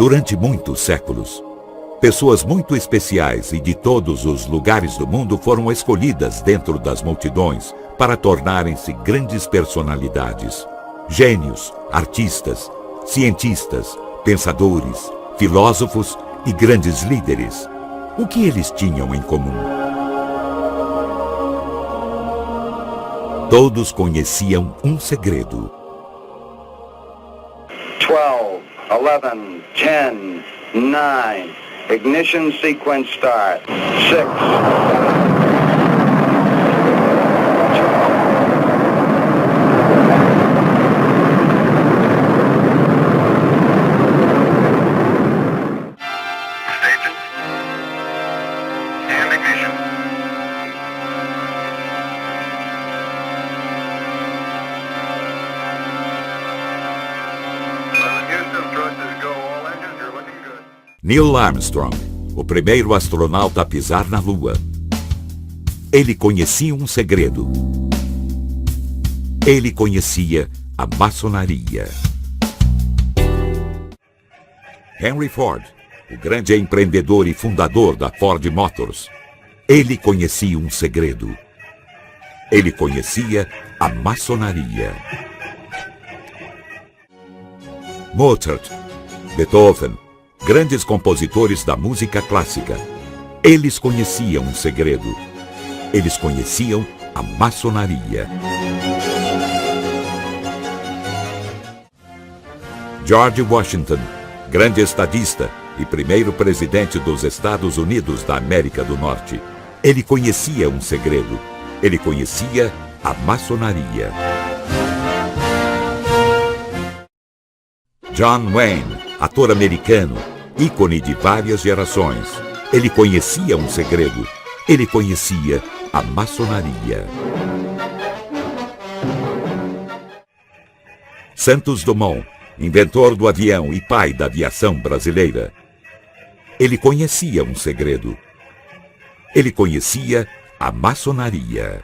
Durante muitos séculos, pessoas muito especiais e de todos os lugares do mundo foram escolhidas dentro das multidões para tornarem-se grandes personalidades. Gênios, artistas, cientistas, pensadores, filósofos e grandes líderes. O que eles tinham em comum? Todos conheciam um segredo. 12, 11, 10, 9, ignition sequence start, 6. Neil Armstrong, o primeiro astronauta a pisar na Lua. Ele conhecia um segredo. Ele conhecia a maçonaria. Henry Ford, o grande empreendedor e fundador da Ford Motors. Ele conhecia um segredo. Ele conhecia a maçonaria. Mozart, Beethoven, grandes compositores da música clássica. Eles conheciam um segredo. Eles conheciam a maçonaria. George Washington, grande estadista e primeiro presidente dos Estados Unidos da América do Norte. Ele conhecia um segredo. Ele conhecia a maçonaria. John Wayne, ator americano, ícone de várias gerações. Ele conhecia um segredo. Ele conhecia a maçonaria. Santos Dumont, inventor do avião e pai da aviação brasileira. Ele conhecia um segredo. Ele conhecia a maçonaria.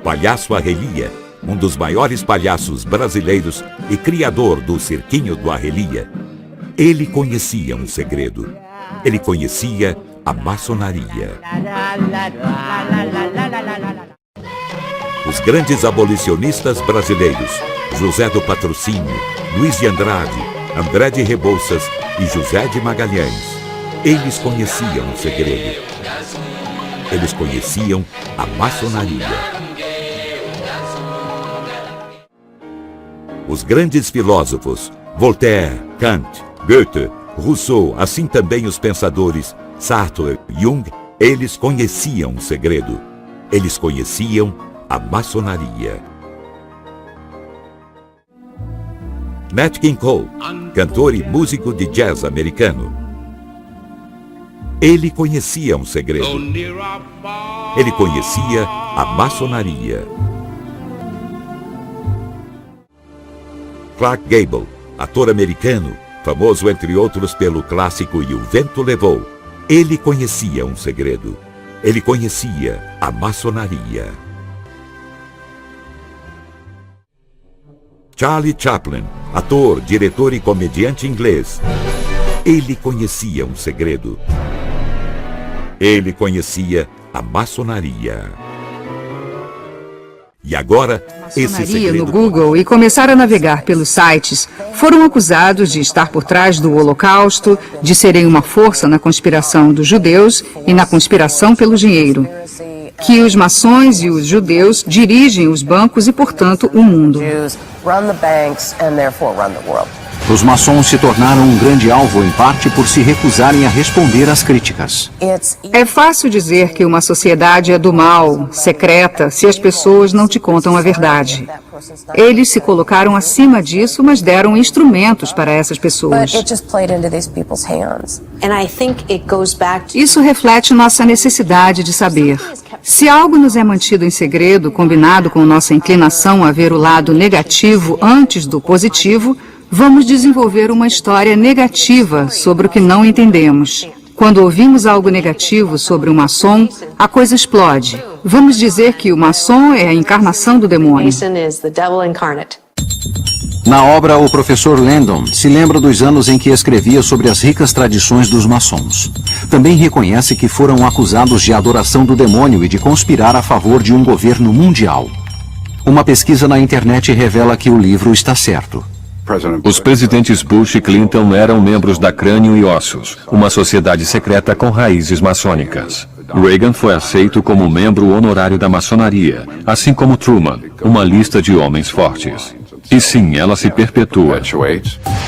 Palhaço Arrelia, um dos maiores palhaços brasileiros e criador do Cirquinho do Arrelia. Ele conhecia um segredo. Ele conhecia a maçonaria. Os grandes abolicionistas brasileiros, José do Patrocínio, Luiz de Andrade, André de Rebouças e José de Magalhães. Eles conheciam um segredo. Eles conheciam a maçonaria. Os grandes filósofos, Voltaire, Kant, Goethe, Rousseau, assim também os pensadores Sartre, Jung, eles conheciam um segredo. Eles conheciam a maçonaria. Nat King Cole, cantor e músico de jazz americano. Ele conhecia um segredo. Ele conhecia a maçonaria. Clark Gable, ator americano, famoso entre outros pelo clássico E o Vento Levou. Ele conhecia um segredo. Ele conhecia a maçonaria. Charlie Chaplin, ator, diretor e comediante inglês. Ele conhecia um segredo. Ele conhecia a maçonaria. E agora, esse segredo... no Google e começar a navegar pelos sites, foram acusados de estar por trás do Holocausto, de serem uma força na conspiração dos judeus e na conspiração pelo dinheiro. Que os maçons e os judeus dirigem os bancos e, portanto, o mundo. Os maçons se tornaram um grande alvo, em parte por se recusarem a responder às críticas. É fácil dizer que uma sociedade é do mal, secreta, se as pessoas não te contam a verdade. Eles se colocaram acima disso, mas deram instrumentos para essas pessoas. Isso reflete nossa necessidade de saber. Se algo nos é mantido em segredo, combinado com nossa inclinação a ver o lado negativo antes do positivo, vamos desenvolver uma história negativa sobre o que não entendemos. Quando ouvimos algo negativo sobre um maçom, a coisa explode. Vamos dizer que o maçom é a encarnação do demônio. Na obra, o professor Landon se lembra dos anos em que escrevia sobre as ricas tradições dos maçons. Também reconhece que foram acusados de adoração do demônio e de conspirar a favor de um governo mundial. Uma pesquisa na internet revela que o livro está certo. Os presidentes Bush e Clinton eram membros da Crânio e Ossos, uma sociedade secreta com raízes maçônicas. Reagan foi aceito como membro honorário da maçonaria, assim como Truman, uma lista de homens fortes. E sim, ela se perpetua.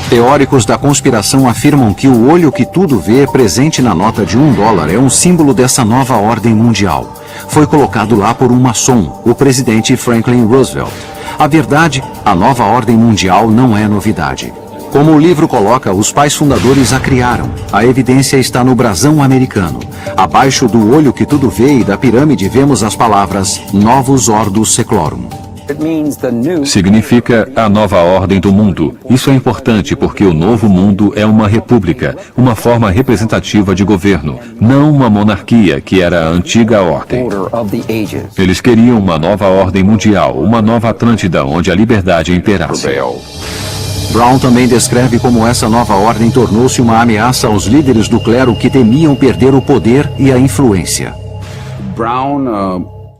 Teóricos da conspiração afirmam que o olho que tudo vê presente na nota de $1 é um símbolo dessa nova ordem mundial. Foi colocado lá por um maçom, o presidente Franklin Roosevelt. A verdade, a nova ordem mundial não é novidade. Como o livro coloca, os pais fundadores a criaram. A evidência está no brasão americano. Abaixo do olho que tudo vê e da pirâmide vemos as palavras Novus Ordo Seclorum. Significa a nova ordem do mundo. Isso é importante porque o novo mundo é uma república, uma forma representativa de governo, não uma monarquia que era a antiga ordem. Eles queriam uma nova ordem mundial, uma nova Atlântida onde a liberdade imperasse. Brown também descreve como essa nova ordem tornou-se uma ameaça aos líderes do clero que temiam perder o poder e a influência.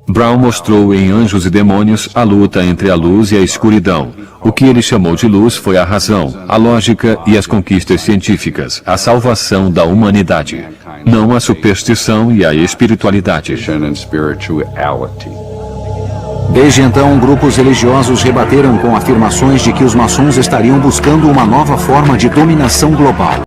Brown mostrou em Anjos e Demônios a luta entre a luz e a escuridão. O que ele chamou de luz foi a razão, a lógica e as conquistas científicas, a salvação da humanidade, não a superstição e a espiritualidade. Desde então, grupos religiosos rebateram com afirmações de que os maçons estariam buscando uma nova forma de dominação global.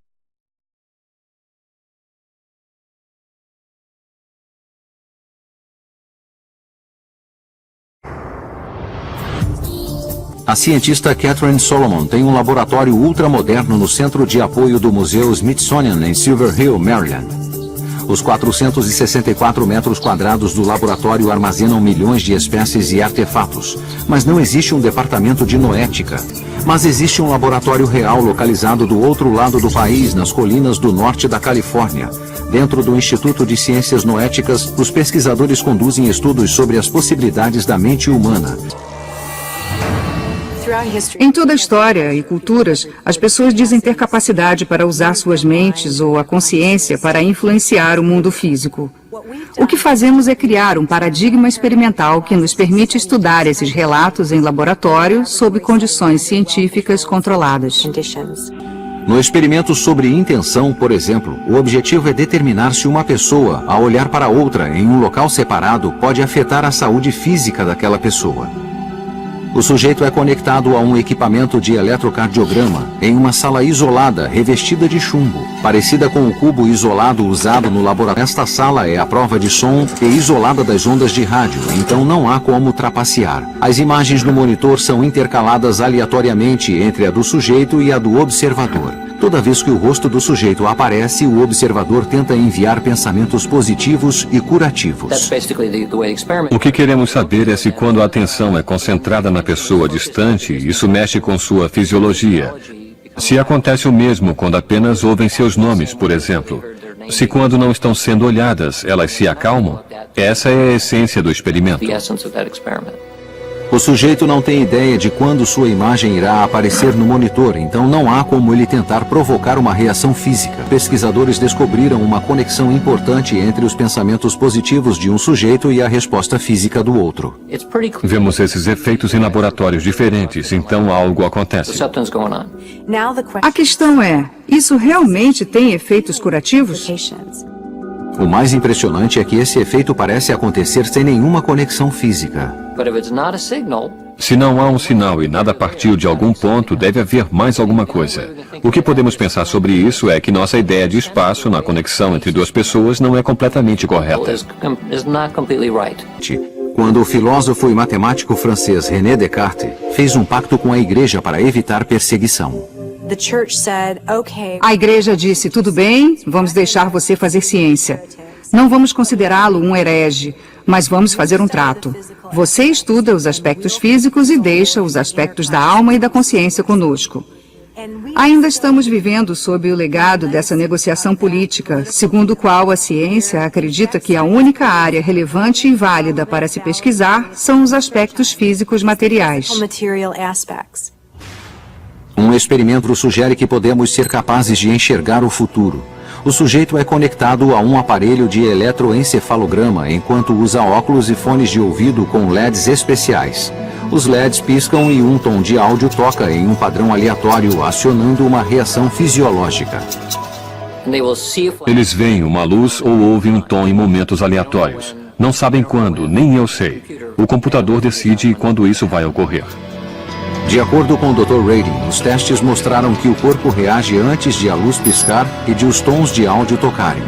A cientista Catherine Solomon tem um laboratório ultramoderno no centro de apoio do Museu Smithsonian em Silver Hill, Maryland. Os 464 metros quadrados do laboratório armazenam milhões de espécies e artefatos, mas não existe um departamento de noética. Mas existe um laboratório real localizado do outro lado do país, nas colinas do norte da Califórnia. Dentro do Instituto de Ciências Noéticas, os pesquisadores conduzem estudos sobre as possibilidades da mente humana. Em toda a história e culturas, as pessoas dizem ter capacidade para usar suas mentes ou a consciência para influenciar o mundo físico. O que fazemos é criar um paradigma experimental que nos permite estudar esses relatos em laboratório sob condições científicas controladas. No experimento sobre intenção, por exemplo, o objetivo é determinar se uma pessoa, ao olhar para outra em um local separado, pode afetar a saúde física daquela pessoa. O sujeito é conectado a um equipamento de eletrocardiograma em uma sala isolada, revestida de chumbo, parecida com o cubo isolado usado no laboratório. Esta sala é à prova de som e isolada das ondas de rádio, então não há como trapacear. As imagens no monitor são intercaladas aleatoriamente entre a do sujeito e a do observador. Toda vez que o rosto do sujeito aparece, o observador tenta enviar pensamentos positivos e curativos. O que queremos saber é se quando a atenção é concentrada na pessoa distante, isso mexe com sua fisiologia. Se acontece o mesmo quando apenas ouvem seus nomes, por exemplo. Se quando não estão sendo olhadas, elas se acalmam. Essa é a essência do experimento. O sujeito não tem ideia de quando sua imagem irá aparecer no monitor, então não há como ele tentar provocar uma reação física. Pesquisadores descobriram uma conexão importante entre os pensamentos positivos de um sujeito e a resposta física do outro. Vemos esses efeitos em laboratórios diferentes, então algo acontece. A questão é, isso realmente tem efeitos curativos? O mais impressionante é que esse efeito parece acontecer sem nenhuma conexão física. Se não há um sinal e nada partiu de algum ponto, deve haver mais alguma coisa. O que podemos pensar sobre isso é que nossa ideia de espaço na conexão entre duas pessoas não é completamente correta. Quando o filósofo e matemático francês René Descartes fez um pacto com a igreja para evitar perseguição. A igreja disse, tudo bem, vamos deixar você fazer ciência. Não vamos considerá-lo um herege, mas vamos fazer um trato. Você estuda os aspectos físicos e deixa os aspectos da alma e da consciência conosco. Ainda estamos vivendo sob o legado dessa negociação política, segundo o qual a ciência acredita que a única área relevante e válida para se pesquisar são os aspectos físicos materiais. Um experimento sugere que podemos ser capazes de enxergar o futuro. O sujeito é conectado a um aparelho de eletroencefalograma enquanto usa óculos e fones de ouvido com LEDs especiais. Os LEDs piscam e um tom de áudio toca em um padrão aleatório, acionando uma reação fisiológica. Eles veem uma luz ou ouvem um tom em momentos aleatórios. Não sabem quando, nem eu sei. O computador decide quando isso vai ocorrer. De acordo com o Dr. Radin, os testes mostraram que o corpo reage antes de a luz piscar e de os tons de áudio tocarem.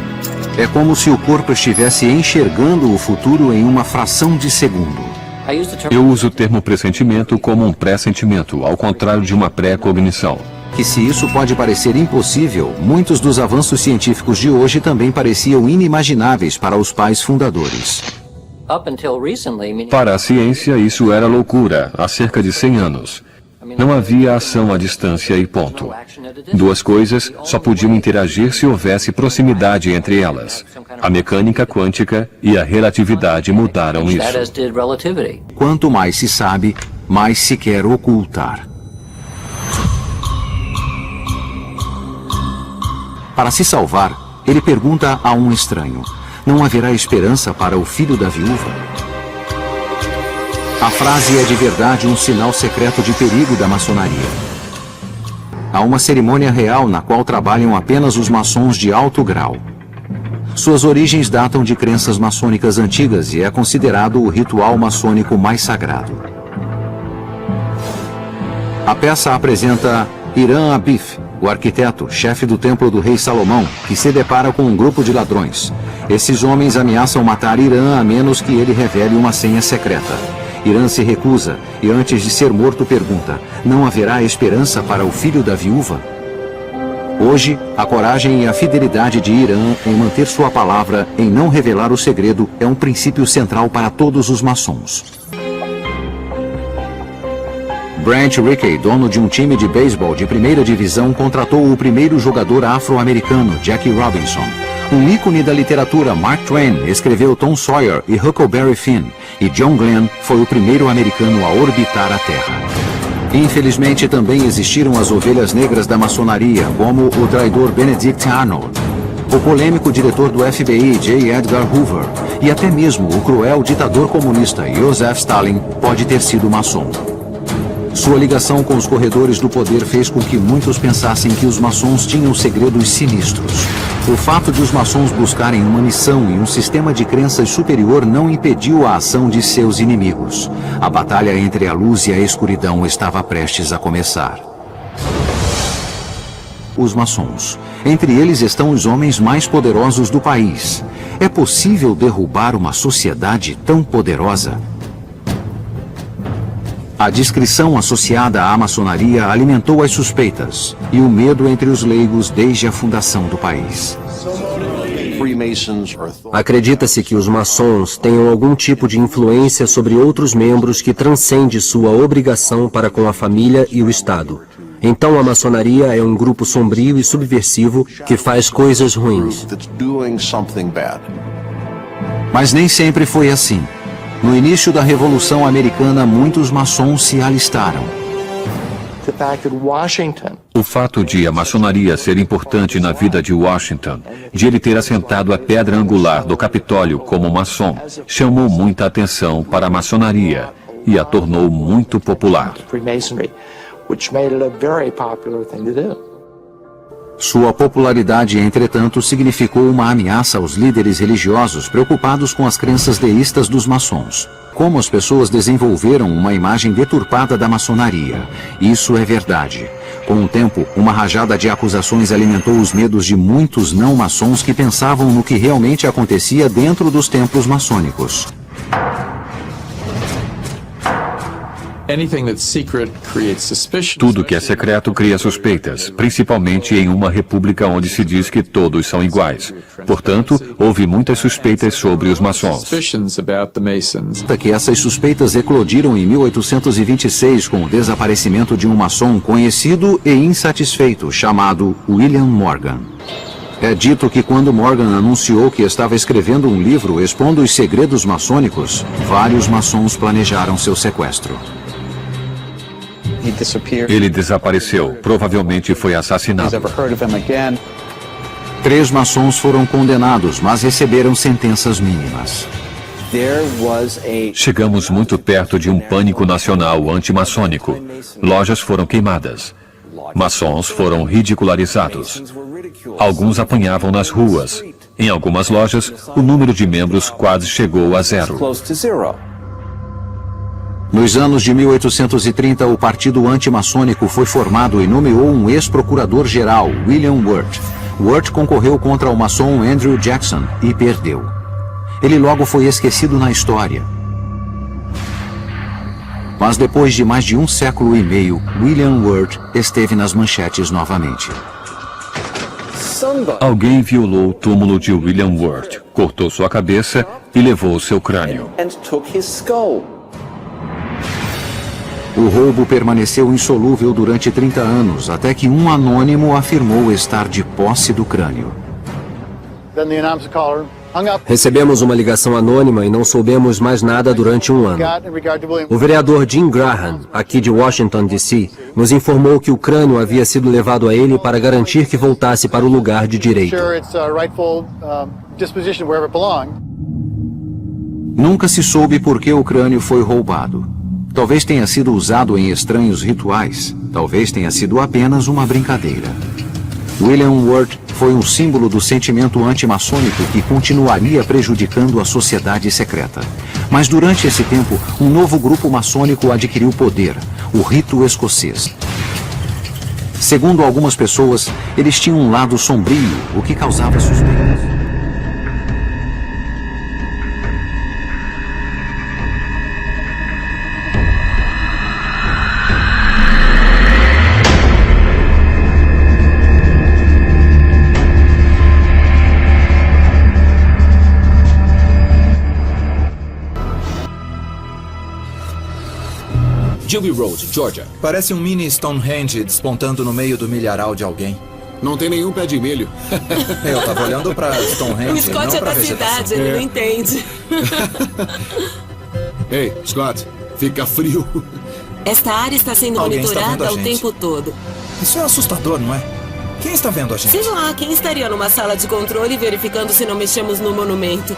É como se o corpo estivesse enxergando o futuro em uma fração de segundo. Eu uso o termo pressentimento como um pressentimento, ao contrário de uma pré-cognição. Que se isso pode parecer impossível, muitos dos avanços científicos de hoje também pareciam inimagináveis para os pais fundadores. Para a ciência, isso era loucura, há cerca de 100 anos. Não havia ação à distância e ponto. Duas coisas só podiam interagir se houvesse proximidade entre elas. A mecânica quântica e a relatividade mudaram isso. Quanto mais se sabe, mais se quer ocultar. Para se salvar, ele pergunta a um estranho: não haverá esperança para o filho da viúva? A frase é de verdade um sinal secreto de perigo da maçonaria. Há uma cerimônia real na qual trabalham apenas os maçons de alto grau. Suas origens datam de crenças maçônicas antigas e é considerado o ritual maçônico mais sagrado. A peça apresenta Hiram Abif, o arquiteto, chefe do templo do rei Salomão, que se depara com um grupo de ladrões. Esses homens ameaçam matar Hiram a menos que ele revele uma senha secreta. Hiram se recusa e antes de ser morto pergunta: não haverá esperança para o filho da viúva? Hoje, a coragem e a fidelidade de Hiram em manter sua palavra, em não revelar o segredo, é um princípio central para todos os maçons. Branch Rickey, dono de um time de beisebol de primeira divisão, contratou o primeiro jogador afro-americano, Jackie Robinson. Um ícone da literatura, Mark Twain, escreveu Tom Sawyer e Huckleberry Finn, e John Glenn foi o primeiro americano a orbitar a Terra. Infelizmente, também existiram as ovelhas negras da maçonaria, como o traidor Benedict Arnold, o polêmico diretor do FBI, J. Edgar Hoover, e até mesmo o cruel ditador comunista Joseph Stalin pode ter sido maçom. Sua ligação com os corredores do poder fez com que muitos pensassem que os maçons tinham segredos sinistros. O fato de os maçons buscarem uma missão e um sistema de crenças superior não impediu a ação de seus inimigos. A batalha entre a luz e a escuridão estava prestes a começar. Os maçons. Entre eles estão os homens mais poderosos do país. É possível derrubar uma sociedade tão poderosa? A descrição associada à maçonaria alimentou as suspeitas e o medo entre os leigos desde a fundação do país. Acredita-se que os maçons tenham algum tipo de influência sobre outros membros que transcende sua obrigação para com a família e o Estado. Então a maçonaria é um grupo sombrio e subversivo que faz coisas ruins. Mas nem sempre foi assim. No início da Revolução Americana, muitos maçons se alistaram. O fato de a maçonaria ser importante na vida de Washington, de ele ter assentado a pedra angular do Capitólio como maçom, chamou muita atenção para a maçonaria e a tornou muito popular. Sua popularidade, entretanto, significou uma ameaça aos líderes religiosos preocupados com as crenças deístas dos maçons. Como as pessoas desenvolveram uma imagem deturpada da maçonaria. Isso é verdade. Com o tempo, uma rajada de acusações alimentou os medos de muitos não-maçons que pensavam no que realmente acontecia dentro dos templos maçônicos. Tudo que é secreto cria suspeitas, principalmente em uma república onde se diz que todos são iguais. Portanto, houve muitas suspeitas sobre os maçons. Que essas suspeitas eclodiram em 1826 com o desaparecimento de um maçom conhecido e insatisfeito, chamado William Morgan. É dito que quando Morgan anunciou que estava escrevendo um livro expondo os segredos maçônicos, vários maçons planejaram seu sequestro. Ele desapareceu, provavelmente foi assassinado. 3 maçons foram condenados, mas receberam sentenças mínimas. Chegamos muito perto de um pânico nacional antimaçônico. Lojas foram queimadas. Maçons foram ridicularizados. Alguns apanhavam nas ruas. Em algumas lojas, o número de membros quase chegou a 0. Nos anos de 1830, o partido antimaçônico foi formado e nomeou um ex-procurador-geral, William Wirt. Wirt concorreu contra o maçom Andrew Jackson e perdeu. Ele logo foi esquecido na história. Mas depois de mais de 1 século e meio, William Wirt esteve nas manchetes novamente. Alguém violou o túmulo de William Wirt, cortou sua cabeça e levou seu crânio. O roubo permaneceu insolúvel durante 30 anos, até que um anônimo afirmou estar de posse do crânio. Recebemos uma ligação anônima e não soubemos mais nada durante 1 ano. O vereador Jim Graham, aqui de Washington, D.C., nos informou que o crânio havia sido levado a ele para garantir que voltasse para o lugar de direito. Nunca se soube por que o crânio foi roubado. Talvez tenha sido usado em estranhos rituais. Talvez tenha sido apenas uma brincadeira. William Wirt foi um símbolo do sentimento antimaçônico que continuaria prejudicando a sociedade secreta. Mas durante esse tempo, um novo grupo maçônico adquiriu poder, o rito escocês. Segundo algumas pessoas, eles tinham um lado sombrio, o que causava suspeitas. Dewey Road, Georgia. Parece um mini Stonehenge despontando no meio do milharal de alguém. Não tem nenhum pé de milho. Eu tava olhando pra Stonehenge, O Scott não é pra da vegetação. cidade, ele não entende. Ei, Scott, fica frio. Esta área está sendo Alguém está vendo monitorada a o gente. tempo todo. Isso é assustador, não é? Quem está vendo a gente? Sei lá, quem estaria numa sala de controle verificando se não mexemos no monumento?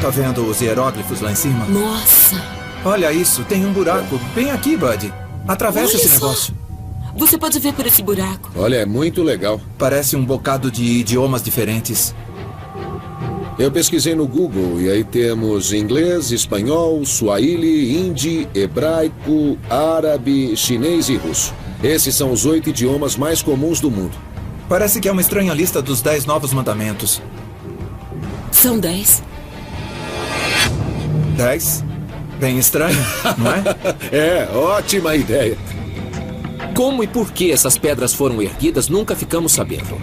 Tá vendo os hieróglifos lá em cima? Nossa! Olha isso, tem um buraco bem aqui, Buddy. Atravessa Olha esse só. negócio. Você pode ver por esse buraco. Olha, é muito legal. Parece um bocado de idiomas diferentes. Eu pesquisei no Google e aí temos inglês, espanhol, suahili, hindi, hebraico, árabe, chinês e russo. Esses são os 8 idiomas mais comuns do mundo. Parece que é uma estranha lista dos 10 novos mandamentos. São 10. 10? Bem estranho, não é? É, ótima ideia. Como e por que essas pedras foram erguidas, nunca ficamos sabendo.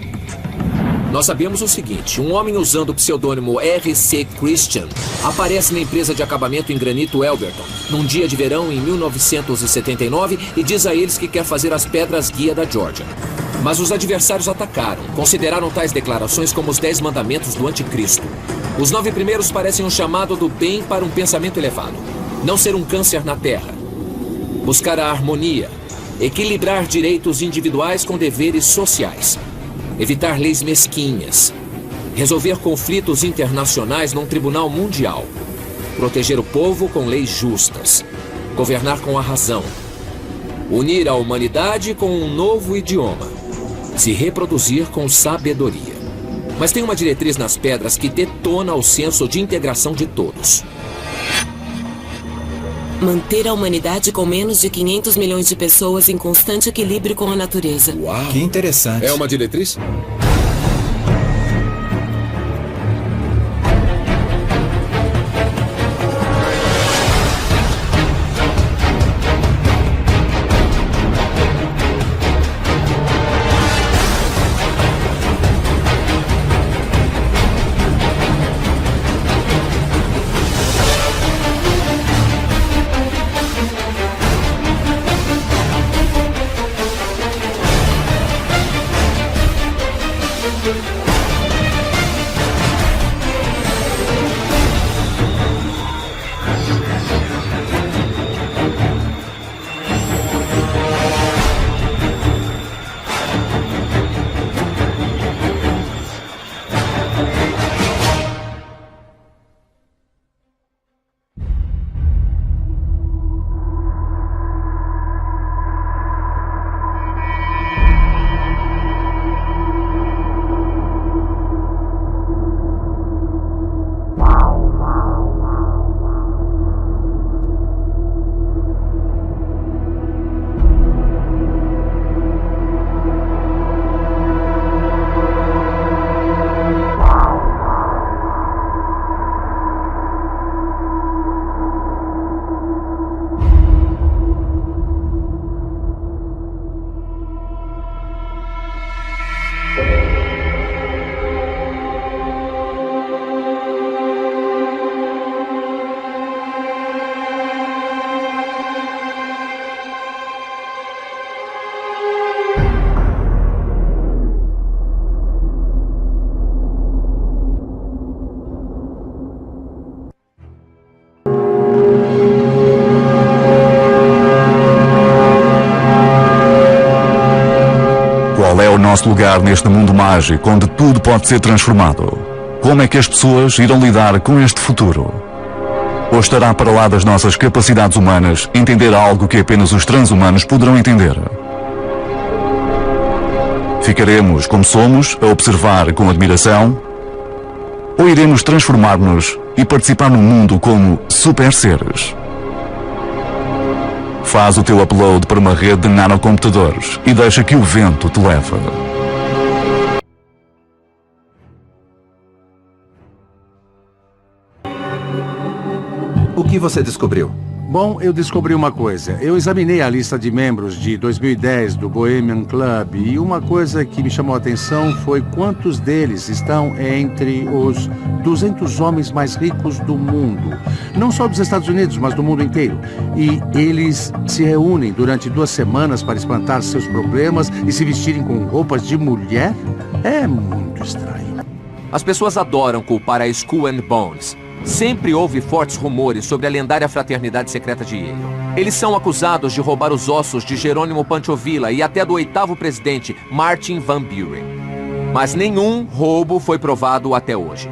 Nós sabemos o seguinte: um homem usando o pseudônimo R.C. Christian aparece na empresa de acabamento em granito Elberton, num dia de verão em 1979, e diz a eles que quer fazer as pedras guia da Georgia. Mas os adversários atacaram, consideraram tais declarações como os 10 mandamentos do anticristo. Os 9 primeiros parecem um chamado do bem para um pensamento elevado. Não ser um câncer na terra. Buscar a harmonia. Equilibrar direitos individuais com deveres sociais. Evitar leis mesquinhas. Resolver conflitos internacionais num tribunal mundial. Proteger o povo com leis justas. Governar com a razão. Unir a humanidade com um novo idioma. Se reproduzir com sabedoria. Mas tem uma diretriz nas pedras que detona o senso de integração de todos. Manter a humanidade com menos de 500 milhões de pessoas em constante equilíbrio com a natureza. Uau! Que interessante. É uma diretriz? nosso lugar neste mundo mágico onde tudo pode ser transformado? Como é que as pessoas irão lidar com este futuro? Ou estará para lá das nossas capacidades humanas entender algo que apenas os transhumanos poderão entender? Ficaremos como somos, a observar com admiração? Ou iremos transformar-nos e participar no mundo como super seres? Faz o teu upload para uma rede de nanocomputadores e deixa que o vento te leve. O que você descobriu? Bom, eu descobri uma coisa. Eu examinei a lista de membros de 2010 do Bohemian Club e uma coisa que me chamou a atenção foi quantos deles estão entre os 200 homens mais ricos do mundo. Não só dos Estados Unidos, mas do mundo inteiro. E eles se reúnem durante 2 semanas para espantar seus problemas e se vestirem com roupas de mulher? É muito estranho. As pessoas adoram culpar a Skull and Bones. Sempre houve fortes rumores sobre a lendária fraternidade secreta de Yale. Eles são acusados de roubar os ossos de Jerônimo Panchovilla e até do 8º presidente, Martin Van Buren. Mas nenhum roubo foi provado até hoje.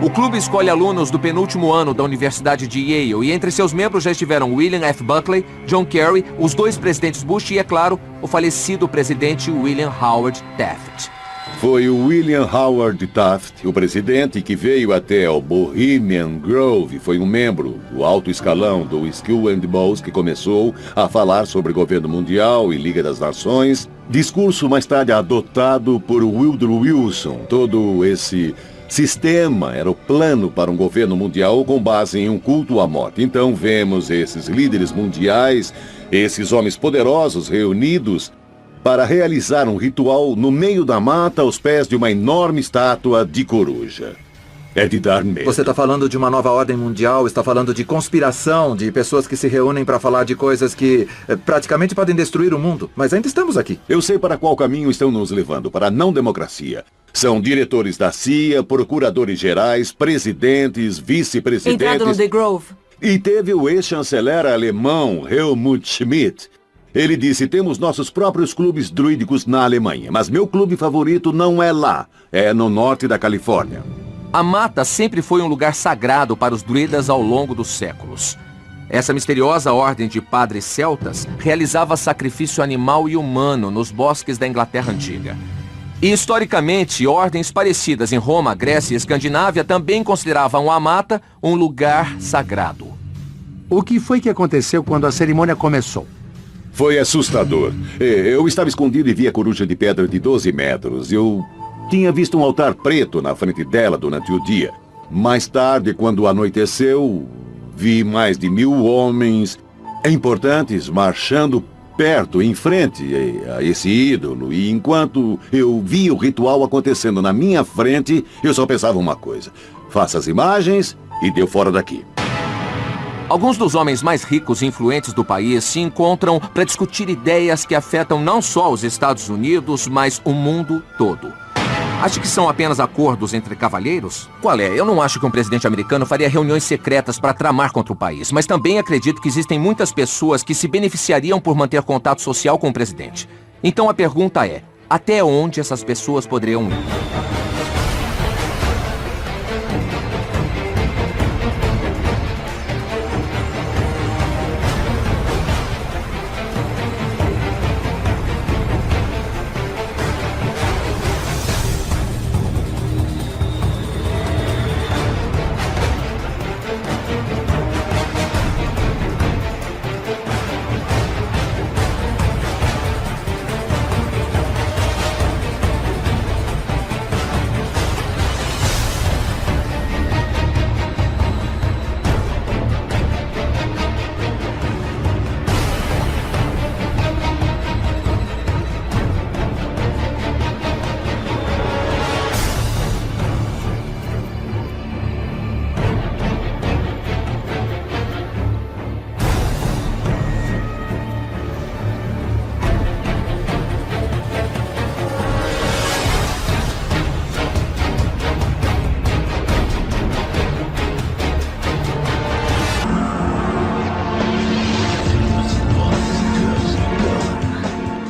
O clube escolhe alunos do penúltimo ano da Universidade de Yale e entre seus membros já estiveram William F. Buckley, John Kerry, os 2 presidentes Bush e, é claro, o falecido presidente William Howard Taft. Foi o William Howard Taft, o presidente que veio até o Bohemian Grove, foi um membro do alto escalão do Skull and Bones que começou a falar sobre governo mundial e Liga das Nações, discurso mais tarde adotado por Woodrow Wilson. Todo esse sistema era o plano para um governo mundial com base em um culto à morte. Então vemos esses líderes mundiais, esses homens poderosos reunidos para realizar um ritual no meio da mata aos pés de uma enorme estátua de coruja. É de dar medo. Você está falando de uma nova ordem mundial, está falando de conspiração, de pessoas que se reúnem para falar de coisas que praticamente podem destruir o mundo. Mas ainda estamos aqui. Eu sei para qual caminho estão nos levando, para a não democracia. São diretores da CIA, procuradores gerais, presidentes, vice-presidentes... Entrado no The Grove. E teve o ex-chanceler alemão Helmut Schmidt. Ele disse, temos nossos próprios clubes druídicos na Alemanha, mas meu clube favorito não é lá, é no norte da Califórnia. A mata sempre foi um lugar sagrado para os druidas ao longo dos séculos. Essa misteriosa ordem de padres celtas realizava sacrifício animal e humano nos bosques da Inglaterra Antiga. E, historicamente, ordens parecidas em Roma, Grécia e Escandinávia também consideravam a mata um lugar sagrado. O que foi que aconteceu quando a cerimônia começou? Foi assustador. Eu estava escondido e vi a coruja de pedra de 12 metros. Eu tinha visto um altar preto na frente dela durante o dia. Mais tarde, quando anoiteceu, vi mais de 1000 homens importantes marchando perto, em frente a esse ídolo. E enquanto eu via o ritual acontecendo na minha frente, eu só pensava uma coisa. Faça as imagens e deu fora daqui. Alguns dos homens mais ricos e influentes do país se encontram para discutir ideias que afetam não só os Estados Unidos, mas o mundo todo. Acha que são apenas acordos entre cavalheiros? Qual é? Eu não acho que um presidente americano faria reuniões secretas para tramar contra o país, mas também acredito que existem muitas pessoas que se beneficiariam por manter contato social com o presidente. Então a pergunta é, até onde essas pessoas poderiam ir?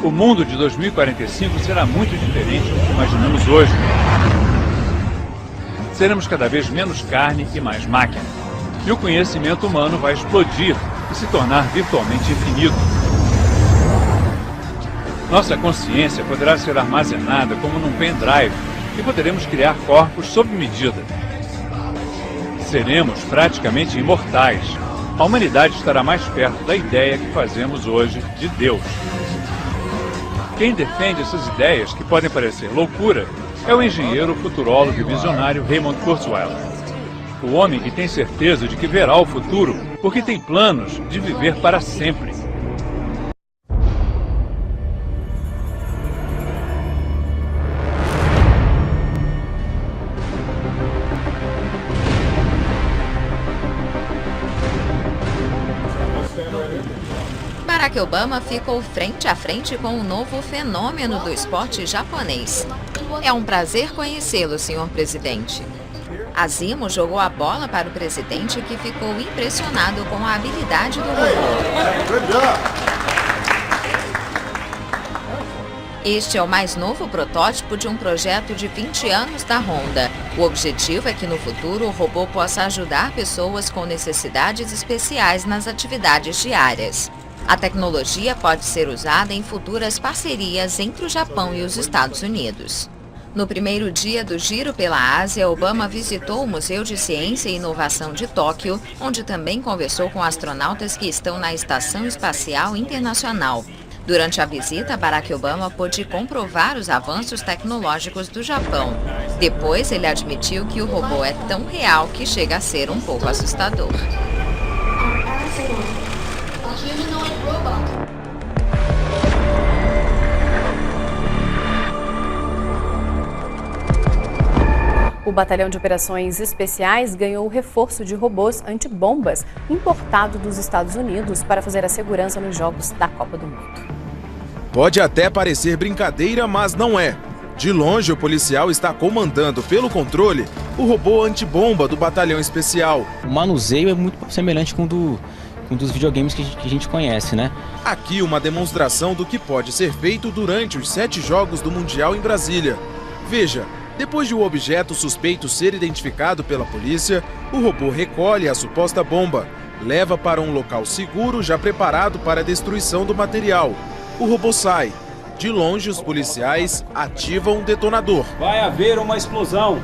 O mundo de 2045 será muito diferente do que imaginamos hoje. Seremos cada vez menos carne e mais máquina. E o conhecimento humano vai explodir e se tornar virtualmente infinito. Nossa consciência poderá ser armazenada como num pendrive e poderemos criar corpos sob medida. Seremos praticamente imortais. A humanidade estará mais perto da ideia que fazemos hoje de Deus. Quem defende essas ideias, que podem parecer loucura, é o engenheiro, futurólogo e visionário Raymond Kurzweil. O homem que tem certeza de que verá o futuro, porque tem planos de viver para sempre. Barack Obama ficou frente a frente com um novo fenômeno do esporte japonês. É um prazer conhecê-lo, senhor presidente. Azimo jogou a bola para o presidente, que ficou impressionado com a habilidade do robô. Este é o mais novo protótipo de um projeto de 20 anos da Honda. O objetivo é que no futuro o robô possa ajudar pessoas com necessidades especiais nas atividades diárias. A tecnologia pode ser usada em futuras parcerias entre o Japão e os Estados Unidos. No primeiro dia do Giro pela Ásia, Obama visitou o Museu de Ciência e Inovação de Tóquio, onde também conversou com astronautas que estão na Estação Espacial Internacional. Durante a visita, Barack Obama pôde comprovar os avanços tecnológicos do Japão. Depois, ele admitiu que o robô é tão real que chega a ser um pouco assustador. O Batalhão de Operações Especiais ganhou o reforço de robôs antibombas importado dos Estados Unidos para fazer a segurança nos Jogos da Copa do Mundo. Pode até parecer brincadeira, mas não é. De longe, o policial está comandando pelo controle o robô antibomba do Batalhão Especial. O manuseio é muito semelhante com o dos videogames que a gente conhece, né? Aqui uma demonstração do que pode ser feito durante os 7 Jogos do Mundial em Brasília. Veja. Depois de o objeto suspeito ser identificado pela polícia, o robô recolhe a suposta bomba, leva para um local seguro já preparado para a destruição do material. O robô sai. De longe, os policiais ativam um detonador. Vai haver uma explosão.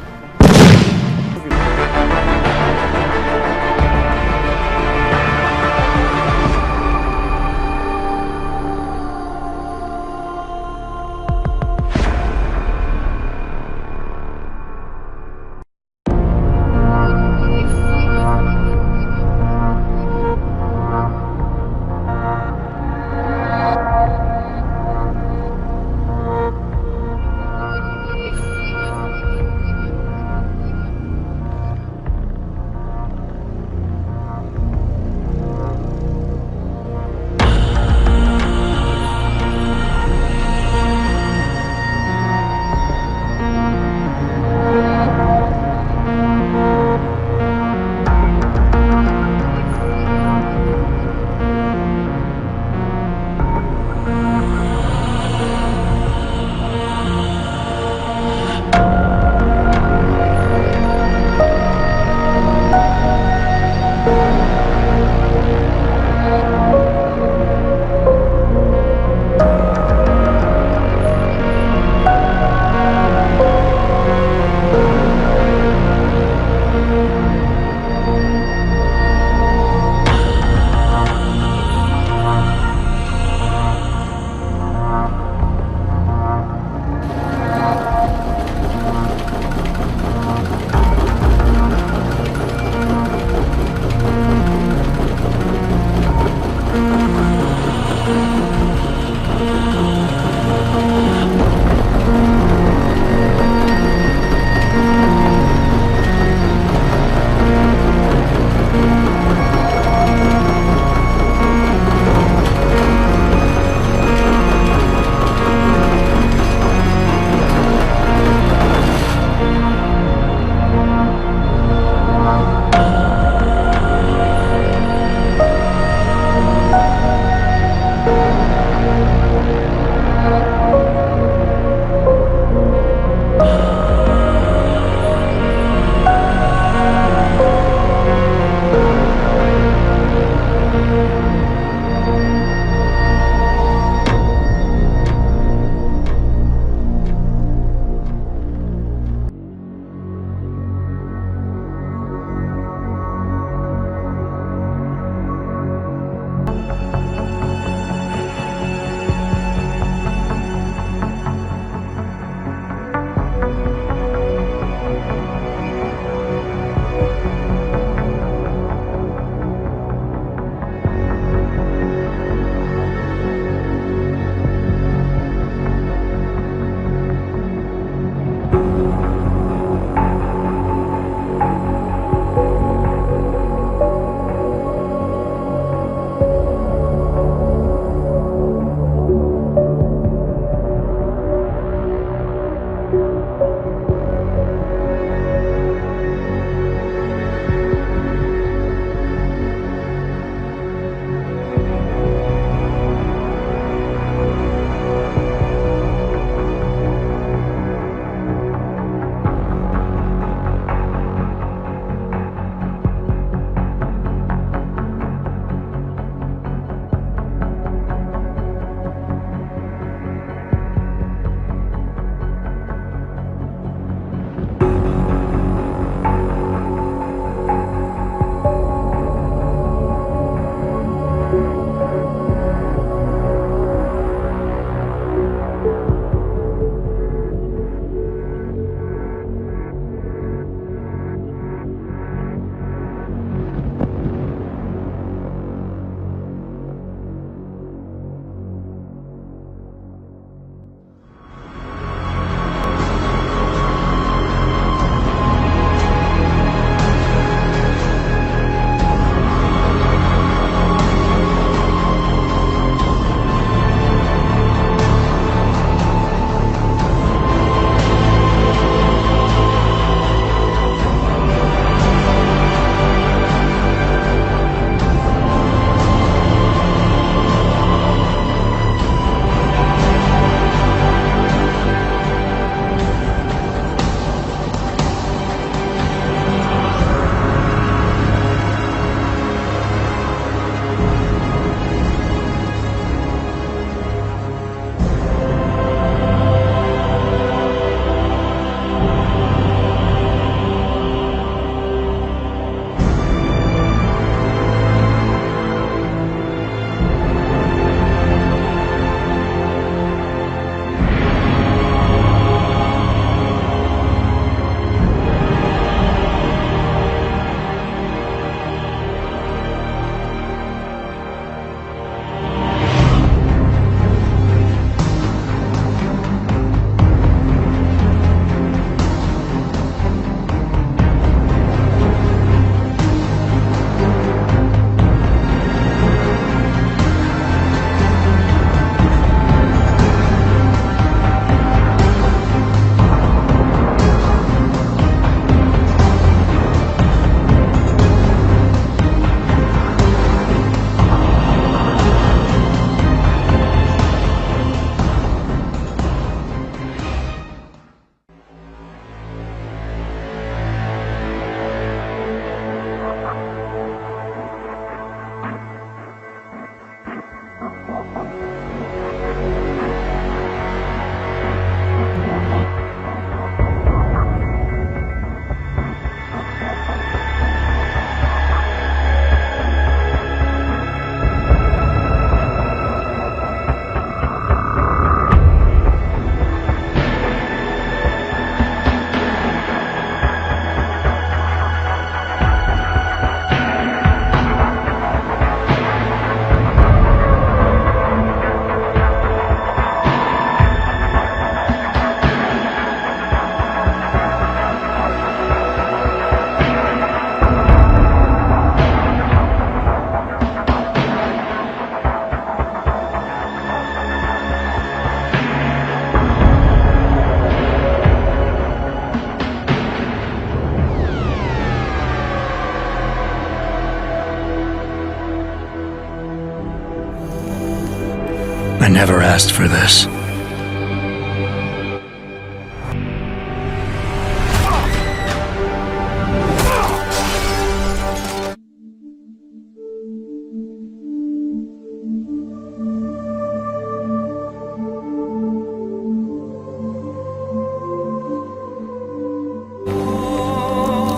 never asked for this.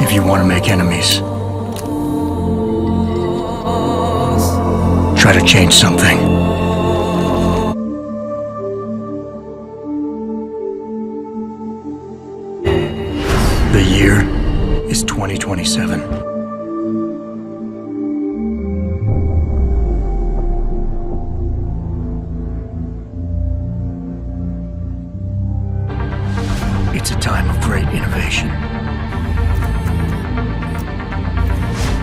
If you want to make enemies, try to change something. The year is 2027. It's a time of great innovation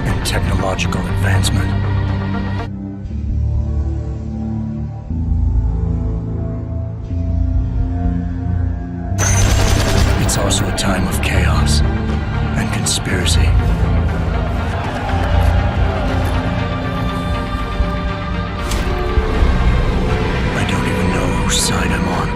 and technological advancement. It's also a time of chaos and conspiracy. I don't even know whose side I'm on.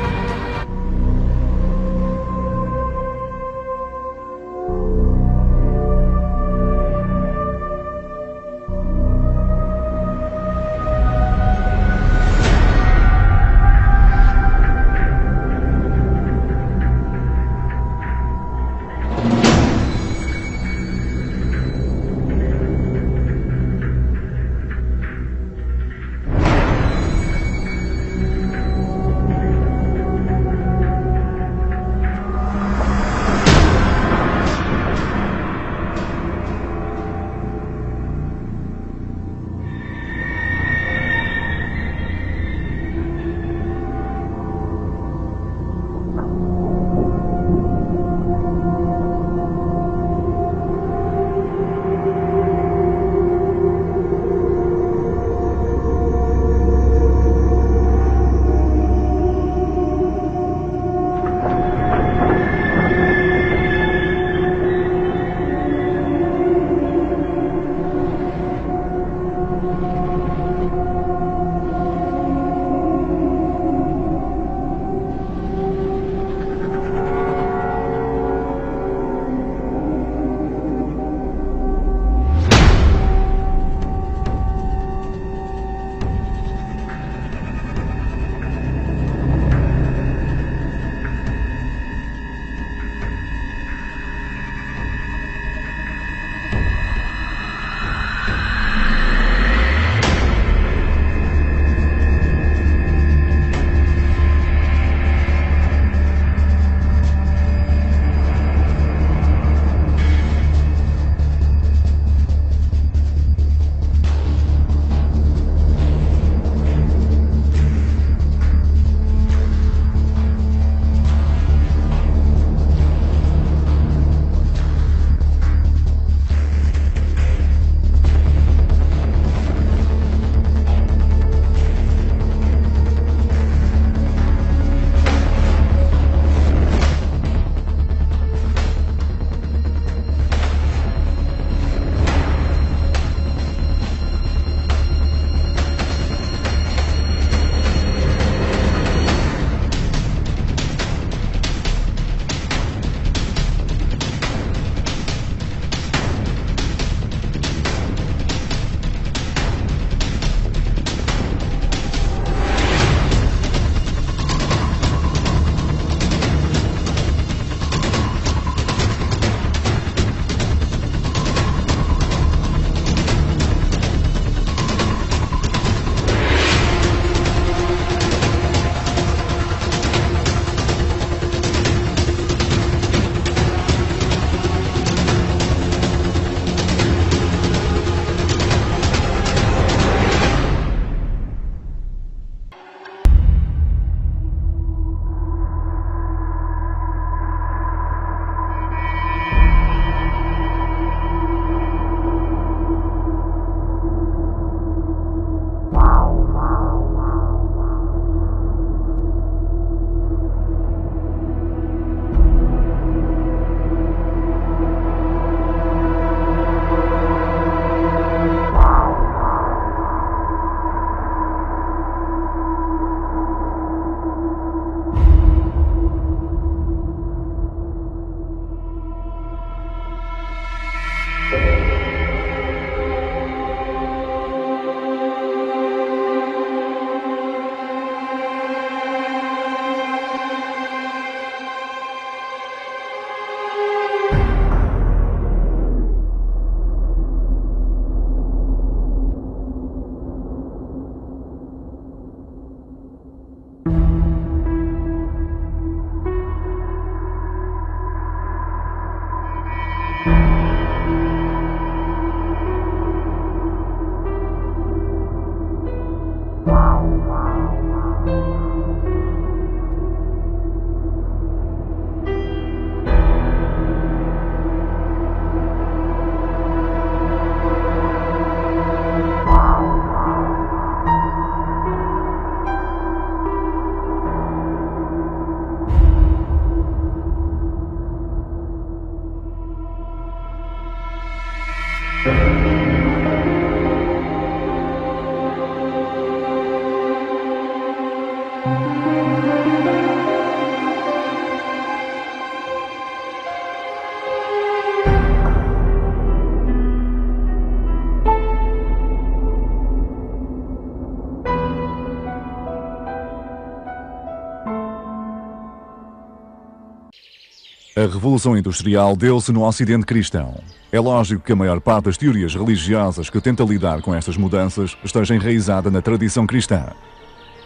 A Revolução Industrial deu-se no Ocidente cristão. É lógico que a maior parte das teorias religiosas que tenta lidar com estas mudanças esteja enraizada na tradição cristã.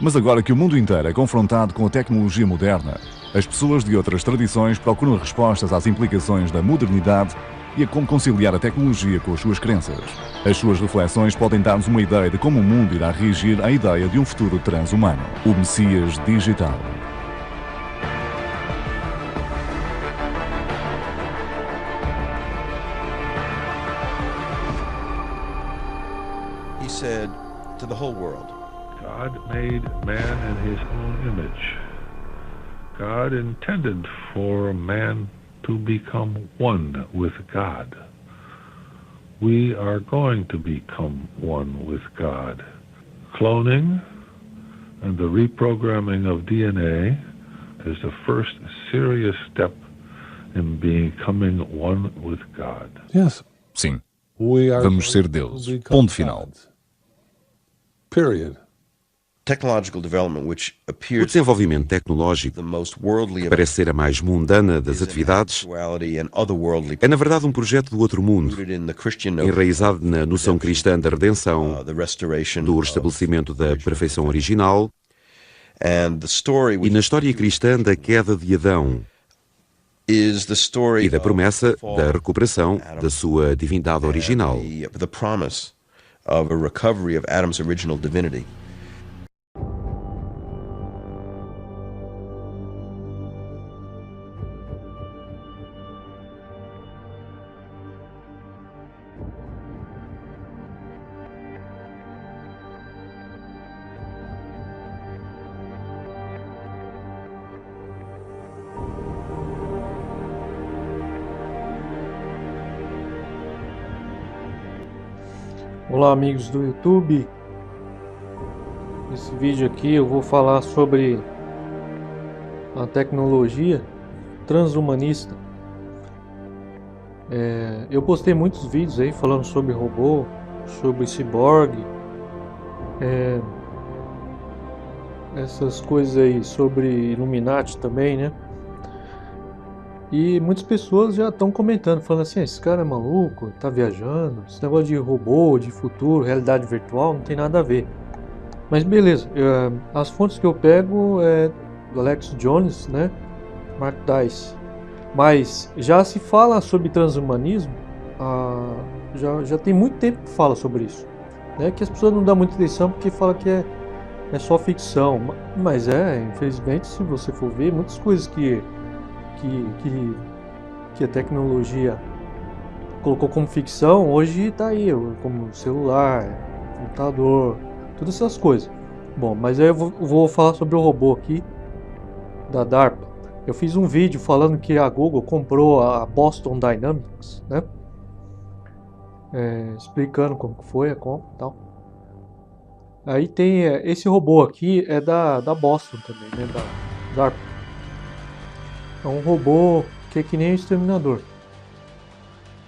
Mas agora que o mundo inteiro é confrontado com a tecnologia moderna, as pessoas de outras tradições procuram respostas às implicações da modernidade e a como conciliar a tecnologia com as suas crenças. As suas reflexões podem dar-nos uma ideia de como o mundo irá reagir à ideia de um futuro transhumano, o Messias digital. He said to the whole world, God made man in his own image. God intended for man to become one with God. We are going to become one with God. Cloning and the reprogramming of DNA is the first serious step in becoming one with God. Yes. Sim. Vamos ser Deus. Ponto final. Period. O desenvolvimento tecnológico, que parece ser a mais mundana das atividades, é na verdade um projeto do outro mundo, enraizado na noção cristã da redenção, do restabelecimento da perfeição original e na história cristã da queda de Adão e da promessa da recuperação da sua divindade original. Olá amigos do YouTube, nesse vídeo aqui eu vou falar sobre a tecnologia transhumanista. Eu postei muitos vídeos aí falando sobre robô, sobre ciborgue, essas coisas aí, sobre Illuminati também, né? E muitas pessoas já estão comentando, falando assim, esse cara é maluco, tá viajando, esse negócio de robô, de futuro, realidade virtual, não tem nada a ver. Mas beleza, as fontes que eu pego é do Alex Jones, né, Mark Dice. Mas já se fala sobre transhumanismo, já tem muito tempo que fala sobre isso. Né, que as pessoas não dão muita atenção porque fala que é só ficção. Mas infelizmente, se você for ver, muitas coisas que a tecnologia colocou como ficção, hoje está aí, como celular, computador, todas essas coisas. Bom, mas aí eu vou falar sobre o robô aqui, da DARPA. Eu fiz um vídeo falando que a Google comprou a Boston Dynamics, né? Explicando como que foi, como e tal. Aí tem esse robô aqui, é da Boston também, né? Da DARPA. É um robô que é que nem o Exterminador.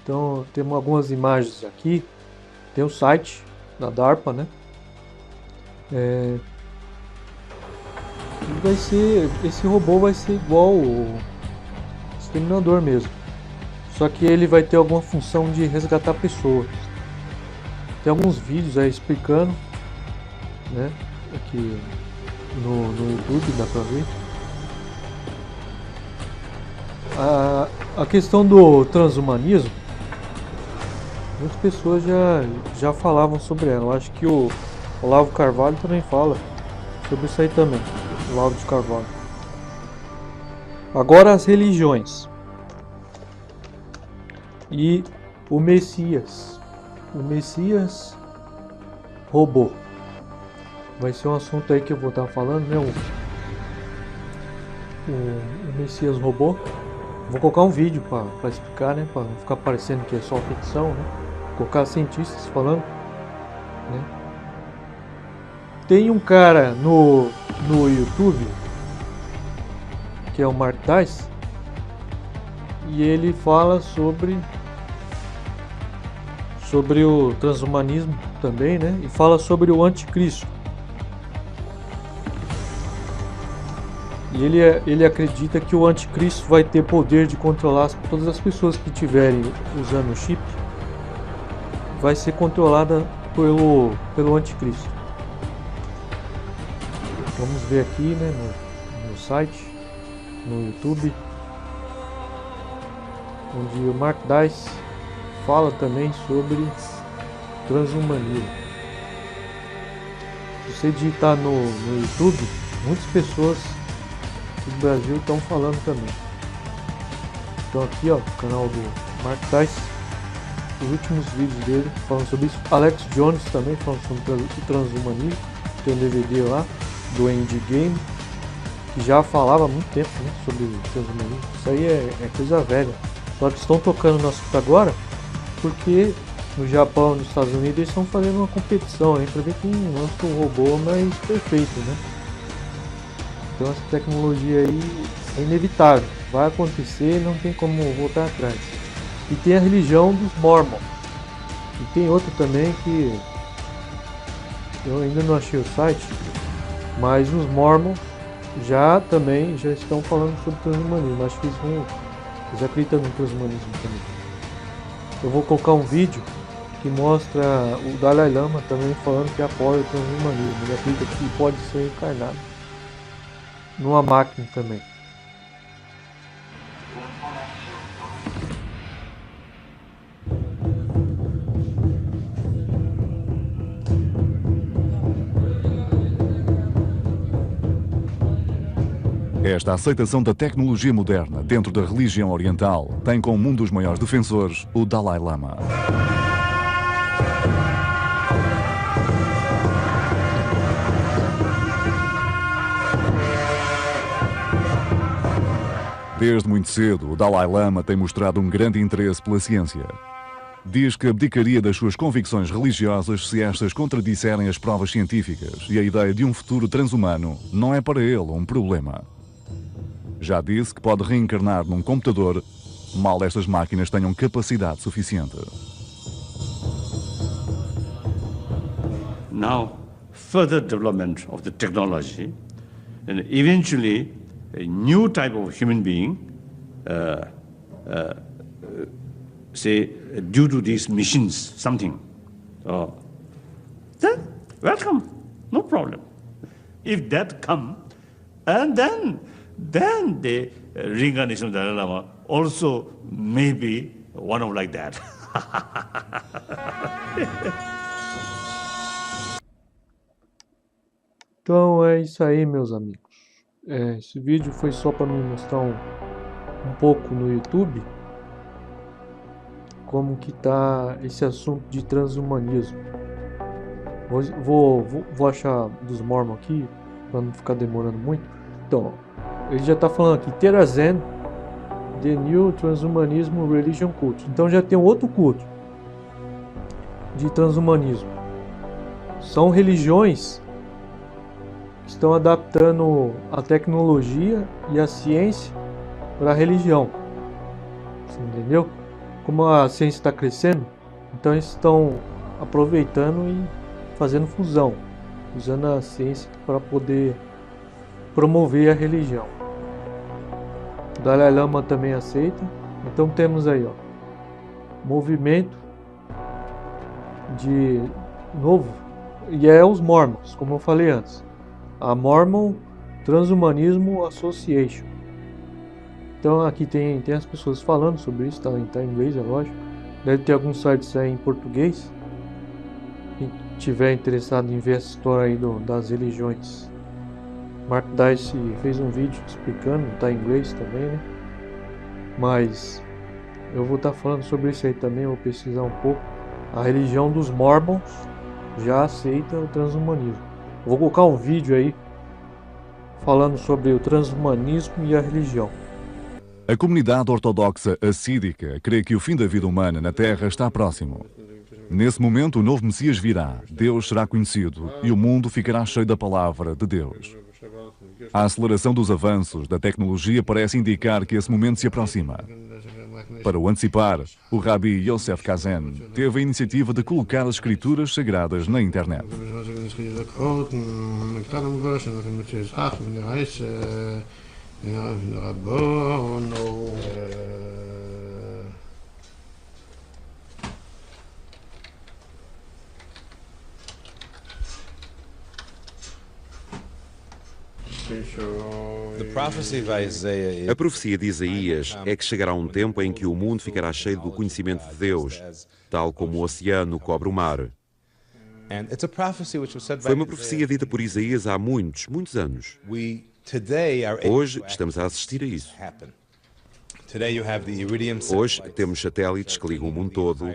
Então temos algumas imagens aqui. Tem o site da DARPA, né? Esse robô vai ser igual o Exterminador mesmo. Só que ele vai ter alguma função de resgatar pessoas. Tem alguns vídeos aí explicando, né? Aqui no YouTube dá pra ver. A questão do transhumanismo, muitas pessoas já falavam sobre ela. Eu acho que o Olavo Carvalho também fala sobre isso aí também. Olavo de Carvalho. Agora as religiões e o Messias. O Messias robô. Vai ser um assunto aí que eu vou estar falando, né? O Messias robô. Vou colocar um vídeo para explicar, né? Para não ficar parecendo que é só ficção, né? Vou colocar cientistas falando, né? Tem um cara no YouTube que é o Mark Dice e ele fala sobre o transhumanismo também, né? E fala sobre o anticristo. E ele acredita que o anticristo vai ter poder de controlar todas as pessoas que estiverem usando o chip. Vai ser controlada pelo anticristo. Vamos ver aqui, né, no site, no YouTube, onde o Mark Dice fala também sobre transhumanismo. Se você digitar no YouTube, muitas pessoas do Brasil estão falando também. Então aqui, ó, o canal do Mark Dice, os últimos vídeos dele falando sobre isso. Alex Jones também falando sobre o transhumanismo. Tem um DVD lá do Endgame, que já falava há muito tempo, né, sobre o transhumanismo. Isso aí é coisa velha. Só que estão tocando no assunto agora porque no Japão e nos Estados Unidos eles estão fazendo uma competição aí para ver quem lança um robô mais perfeito, né? Então essa tecnologia aí é inevitável, vai acontecer, não tem como voltar atrás. E tem a religião dos Mormons. E tem outro também que eu ainda não achei o site, mas os Mormons já estão falando sobre transhumanismo. Acho que eles acreditam no transhumanismo também. Eu vou colocar um vídeo que mostra o Dalai Lama também falando que apoia o transhumanismo. Ele acredita que pode ser encarnado numa máquina também. Esta aceitação da tecnologia moderna dentro da religião oriental tem como um dos maiores defensores o Dalai Lama. Desde muito cedo, o Dalai Lama tem mostrado um grande interesse pela ciência. Diz que abdicaria das suas convicções religiosas se estas contradisserem as provas científicas e a ideia de um futuro transhumano não é para ele um problema. Já disse que pode reencarnar num computador, mal estas máquinas tenham capacidade suficiente. Now, further development of the technology, and eventually a new type of human being, say, due to these machines, something, then welcome, no problem. If that come, and then the reincarnation of the Dalai Lama also may be one of like that. Então é isso aí, meus amigos. Esse vídeo foi só para me mostrar um pouco no YouTube como que tá esse assunto de transhumanismo. Vou achar dos Mormon aqui para não ficar demorando muito. Então, ele já está falando aqui, Therazin, The New Transhumanism Religion Cult. Então já tem um outro culto de transhumanismo. São religiões que estão adaptando a tecnologia e a ciência para a religião. Você entendeu? Como a ciência está crescendo, então eles estão aproveitando e fazendo fusão, usando a ciência para poder promover a religião. O Dalai Lama também aceita. Então temos aí, ó, movimento de novo, e é os Mormons, como eu falei antes, a Mormon Transhumanism Association. Então aqui tem as pessoas falando sobre isso, tá em inglês, é lógico. Deve ter alguns sites aí em português. Quem tiver interessado em ver essa história aí das religiões, Mark Dice fez um vídeo explicando, tá em inglês também, né? Mas eu vou estar falando sobre isso aí também, vou pesquisar um pouco. A religião dos Mormons já aceita o transhumanismo. Vou colocar um vídeo aí falando sobre o transhumanismo e a religião. A comunidade ortodoxa assídica crê que o fim da vida humana na Terra está próximo. Nesse momento, o novo Messias virá, Deus será conhecido e o mundo ficará cheio da palavra de Deus. A aceleração dos avanços da tecnologia parece indicar que esse momento se aproxima. Para o antecipar, o Rabbi Yosef Kazan teve a iniciativa de colocar as escrituras sagradas na internet. A profecia de Isaías é que chegará um tempo em que o mundo ficará cheio do conhecimento de Deus, tal como o oceano cobre o mar. Foi uma profecia dita por Isaías há muitos anos. Hoje estamos a assistir a isso. Hoje temos satélites que ligam o mundo todo.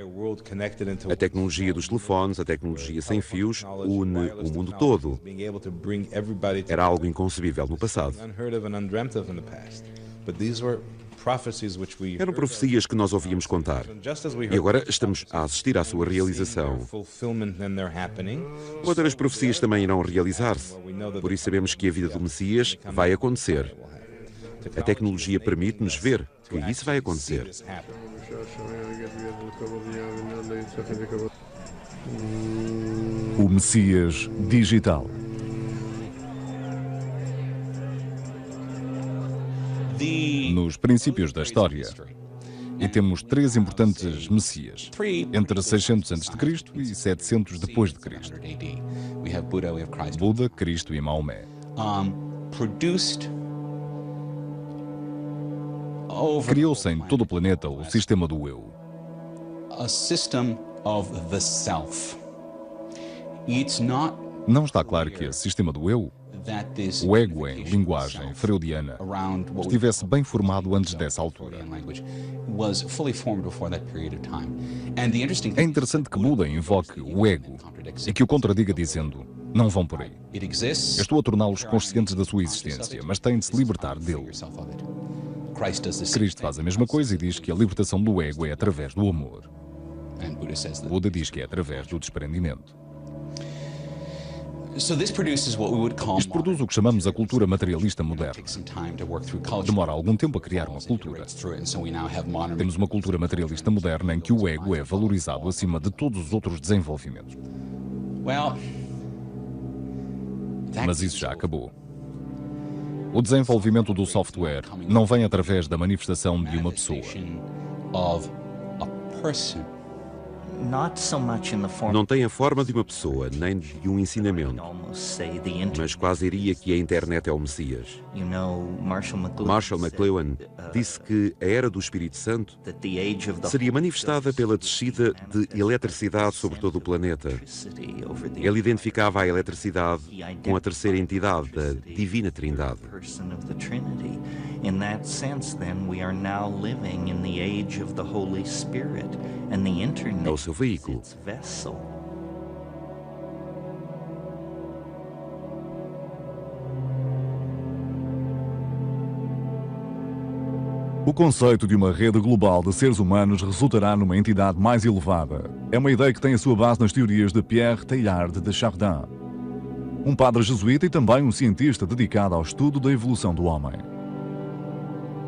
A tecnologia dos telefones, a tecnologia sem fios, une o mundo todo. Era algo inconcebível no passado. Eram profecias que nós ouvíamos contar. E agora estamos a assistir à sua realização. Outras profecias também irão realizar-se. Por isso sabemos que a vida do Messias vai acontecer. A tecnologia permite-nos ver que isso vai acontecer. O Messias digital. Nos princípios da história, e temos três importantes Messias, entre 600 a.C. e 700 depois de Cristo. Buda, Cristo e Maomé. Criou-se em todo o planeta o sistema do eu. Não está claro que esse sistema do eu, o ego em linguagem freudiana, estivesse bem formado antes dessa altura. É interessante que Buda invoque o ego e que o contradiga dizendo: não vão por aí. Estou a torná-los conscientes da sua existência, mas têm de se libertar dele. Cristo faz a mesma coisa e diz que a libertação do ego é através do amor. Buda diz que é através do desprendimento. Isto produz o que chamamos a cultura materialista moderna. Demora algum tempo a criar uma cultura. Temos uma cultura materialista moderna em que o ego é valorizado acima de todos os outros desenvolvimentos. Mas isso já acabou. O desenvolvimento do software não vem através da manifestação de uma pessoa. Não tem a forma de uma pessoa, nem de um ensinamento, mas quase diria que a internet é o Messias. Marshall McLuhan disse que a era do Espírito Santo seria manifestada pela descida de eletricidade sobre todo o planeta. Ele identificava a eletricidade com a terceira entidade, da Divina Trindade. In that sense, then, we are now living in the age of the Holy Spirit, and the internet é o seu veículo. is its vessel. O conceito de uma rede global de seres humanos resultará numa entidade mais elevada. É uma ideia que tem a sua base nas teorias de Pierre Teilhard de Chardin, um padre jesuíta e também um cientista dedicado ao estudo da evolução do homem.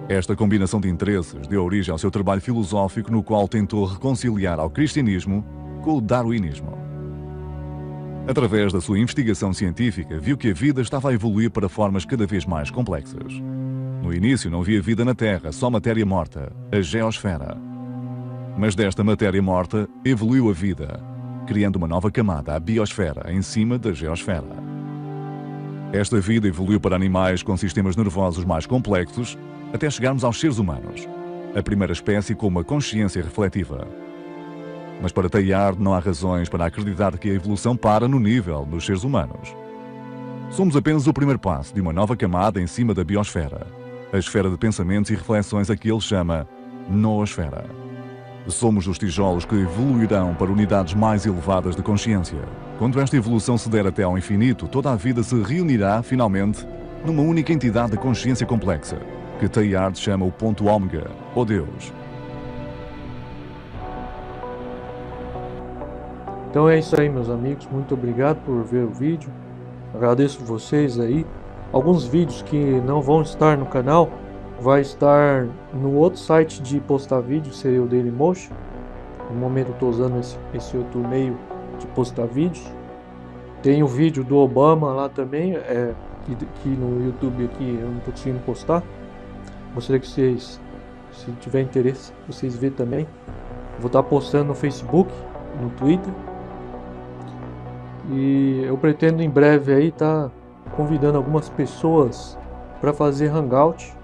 Esta combinação de interesses deu origem ao seu trabalho filosófico, no qual tentou reconciliar ao cristianismo com o darwinismo. Através da sua investigação científica, viu que a vida estava a evoluir para formas cada vez mais complexas. No início não havia vida na Terra, só matéria morta, a geosfera. Mas desta matéria morta evoluiu a vida, criando uma nova camada, a biosfera, em cima da geosfera. Esta vida evoluiu para animais com sistemas nervosos mais complexos, até chegarmos aos seres humanos, a primeira espécie com uma consciência refletiva. Mas para Teilhard não há razões para acreditar que a evolução para no nível dos seres humanos. Somos apenas o primeiro passo de uma nova camada em cima da biosfera, a esfera de pensamentos e reflexões a que ele chama noosfera. Somos os tijolos que evoluirão para unidades mais elevadas de consciência. Quando esta evolução se der até ao infinito, toda a vida se reunirá, finalmente, numa única entidade de consciência complexa, que Teilhard chama o ponto ômega, ou Deus. Então é isso aí, meus amigos. Muito obrigado por ver o vídeo. Agradeço vocês aí. Alguns vídeos que não vão estar no canal vai estar no outro site de postar vídeo, seria o Dailymotion. No momento eu estou usando esse outro meio de postar vídeos. Tem o vídeo do Obama lá também, que no YouTube aqui eu não estou conseguindo postar. Gostaria que vocês, se tiver interesse, vocês verem também. Vou estar postando no Facebook, no Twitter. E eu pretendo em breve aí estar convidando algumas pessoas para fazer hangout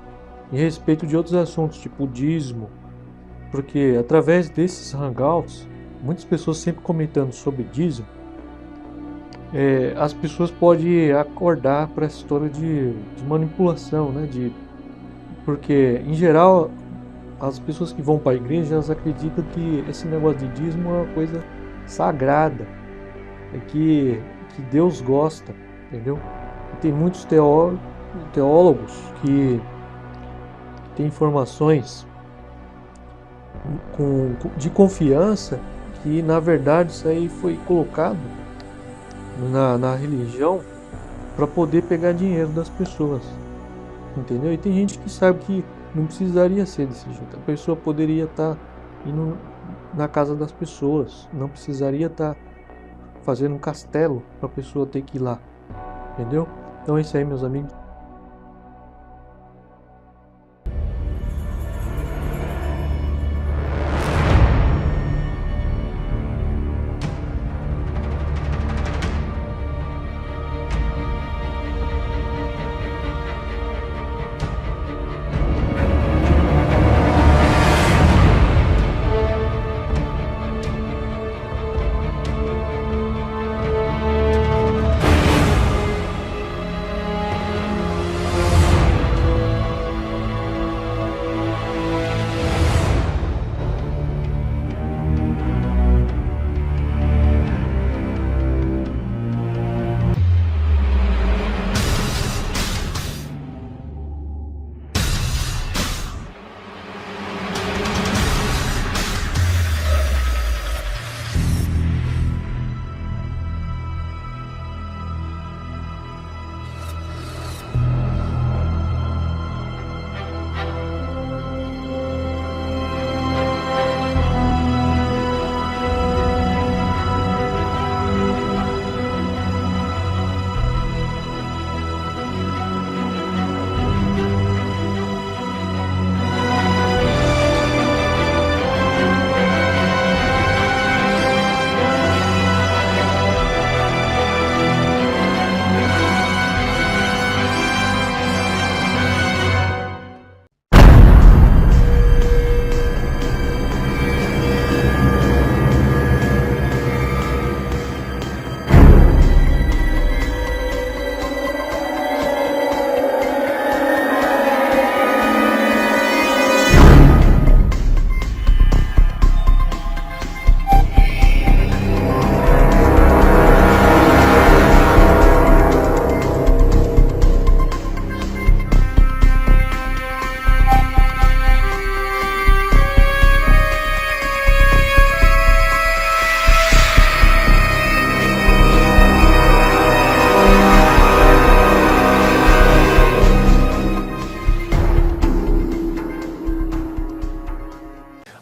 em respeito de outros assuntos, tipo dízimo, porque através desses hangouts, muitas pessoas sempre comentando sobre dízimo, as pessoas podem acordar para essa história de manipulação, né? Porque em geral as pessoas que vão para a igreja, elas acreditam que esse negócio de dízimo é uma coisa sagrada, que Deus gosta, entendeu? E tem muitos teólogos que têm informações de confiança que na verdade isso aí foi colocado na religião para poder pegar dinheiro das pessoas, entendeu? E tem gente que sabe que não precisaria ser desse jeito. A pessoa poderia estar indo na casa das pessoas, não precisaria estar fazendo um castelo para a pessoa ter que ir lá, entendeu? Então é isso aí, meus amigos.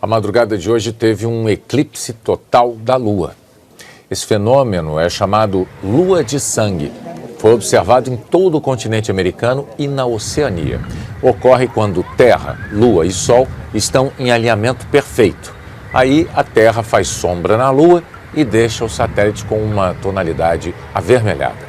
A madrugada de hoje teve um eclipse total da Lua. Esse fenômeno é chamado Lua de Sangue. Foi observado em todo o continente americano e na Oceania. Ocorre quando Terra, Lua e Sol estão em alinhamento perfeito. Aí a Terra faz sombra na Lua e deixa o satélite com uma tonalidade avermelhada.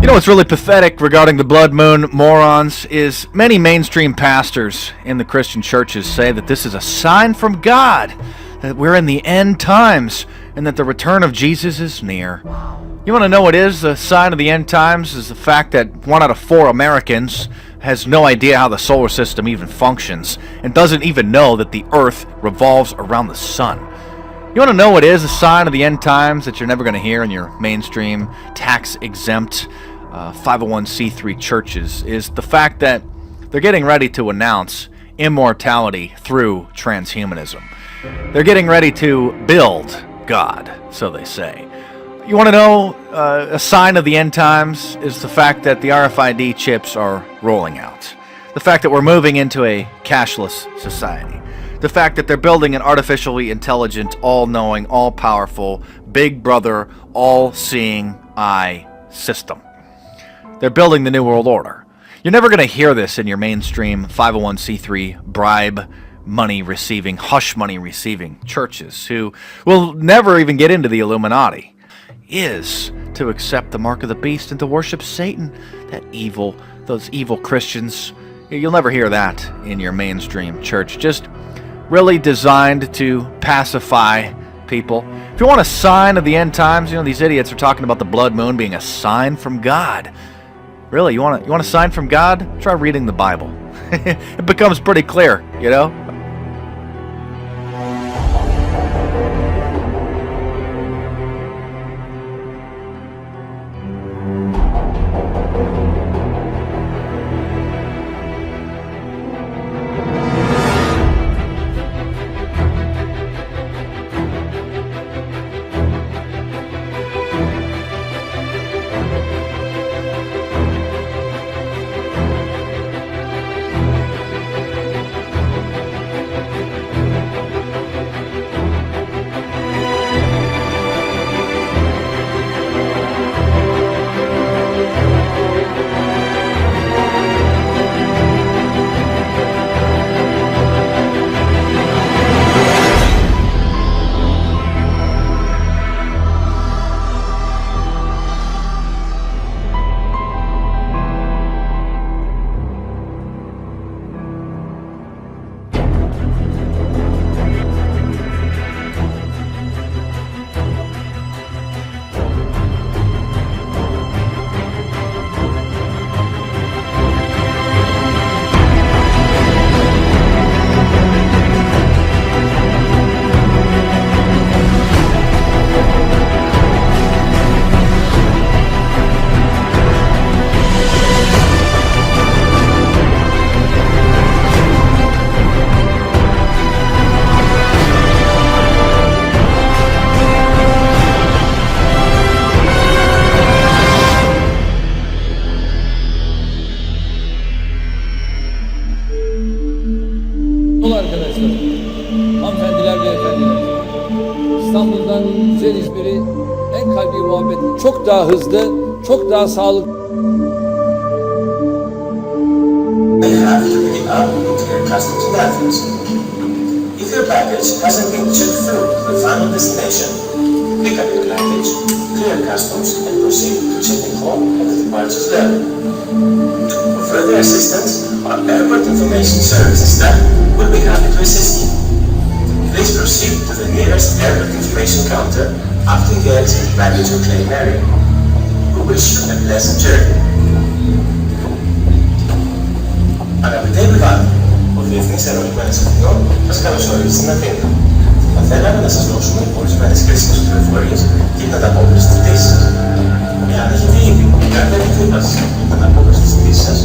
You know what's really pathetic regarding the blood moon, morons, is many mainstream pastors in the Christian churches say that this is a sign from God, that we're in the end times, and that the return of Jesus is near. You want to know what is the sign of the end times? Is the fact that 1 out of 4 Americans has no idea how the solar system even functions, and doesn't even know that the Earth revolves around the sun. You want to know what is a sign of the end times that you're never going to hear in your mainstream, tax-exempt 501c3 churches, is the fact that they're getting ready to announce immortality through transhumanism. They're getting ready to build God, so they say. You want to know a sign of the end times is the fact that the RFID chips are rolling out. The fact that we're moving into a cashless society. The fact that they're building an artificially intelligent, all-knowing, all-powerful, big brother, all-seeing eye system. They're building the New World Order. You're never going to hear this in your mainstream 501c3 bribe money receiving, hush money receiving churches who will never even get into the Illuminati. Is to accept the mark of the beast and to worship Satan, those evil Christians. You'll never hear that in your mainstream church. Just really designed to pacify people. If you want a sign of the end times, you know, these idiots are talking about the blood moon being a sign from God. Really, you want a sign from God? Try reading the Bible. It becomes pretty clear, you know? Çok daha hızlı, çok daha sağlıklı. They have to be up to your customs methods. If your package hasn't been checked through to the final destination, pick up your luggage, clear customs, and proceed to checking home at the departures level. For further assistance, our airport information services staff will be happy to assist you. Please proceed to the nearest airport information counter after the exit baggage or claim area. We wish you a pleasant journey. Αγαπητοί επιβάτες, ο Διεθνής Αερολιμένας Αθηνών σας καλωσορίζει στην Αθήνα. Θα θέλαμε να σας δώσουμε ορισμένες κρίσιμες πληροφορίες για την ανταπόκριση της πτήσης σας. Εάν έχετε ήδη κάποια επιβίβαση για την ανταπόκριση της πτήσης σας,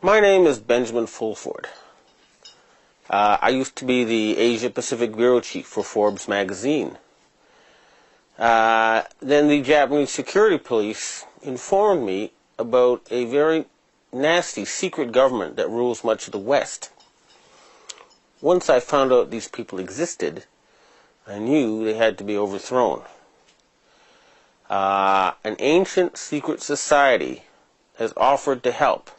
My name is Benjamin Fulford. I used to be the Asia Pacific Bureau Chief for Forbes magazine. Then the Japanese security police informed me about a very nasty secret government that rules much of the West. Once I found out these people existed, I knew they had to be overthrown. An ancient secret society has offered to help.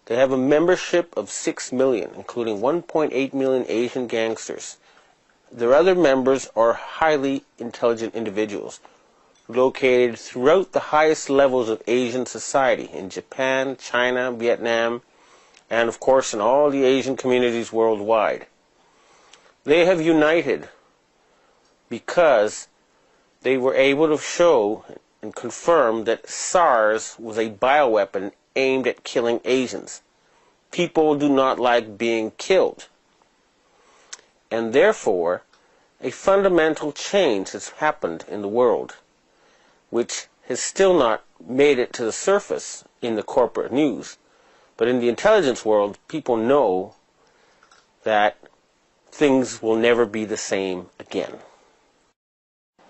They have a membership of 6 million, including 1.8 million Asian gangsters. Their other members are highly intelligent individuals located throughout the highest levels of Asian society in Japan, China, Vietnam, and of course in all the Asian communities worldwide. They have united because they were able to show and confirm that SARS was a bioweapon aimed at killing Asians. People do not like being killed. And therefore, a fundamental change has happened in the world, which has still not made it to the surface in the corporate news. But in the intelligence world, people know that things will never be the same again.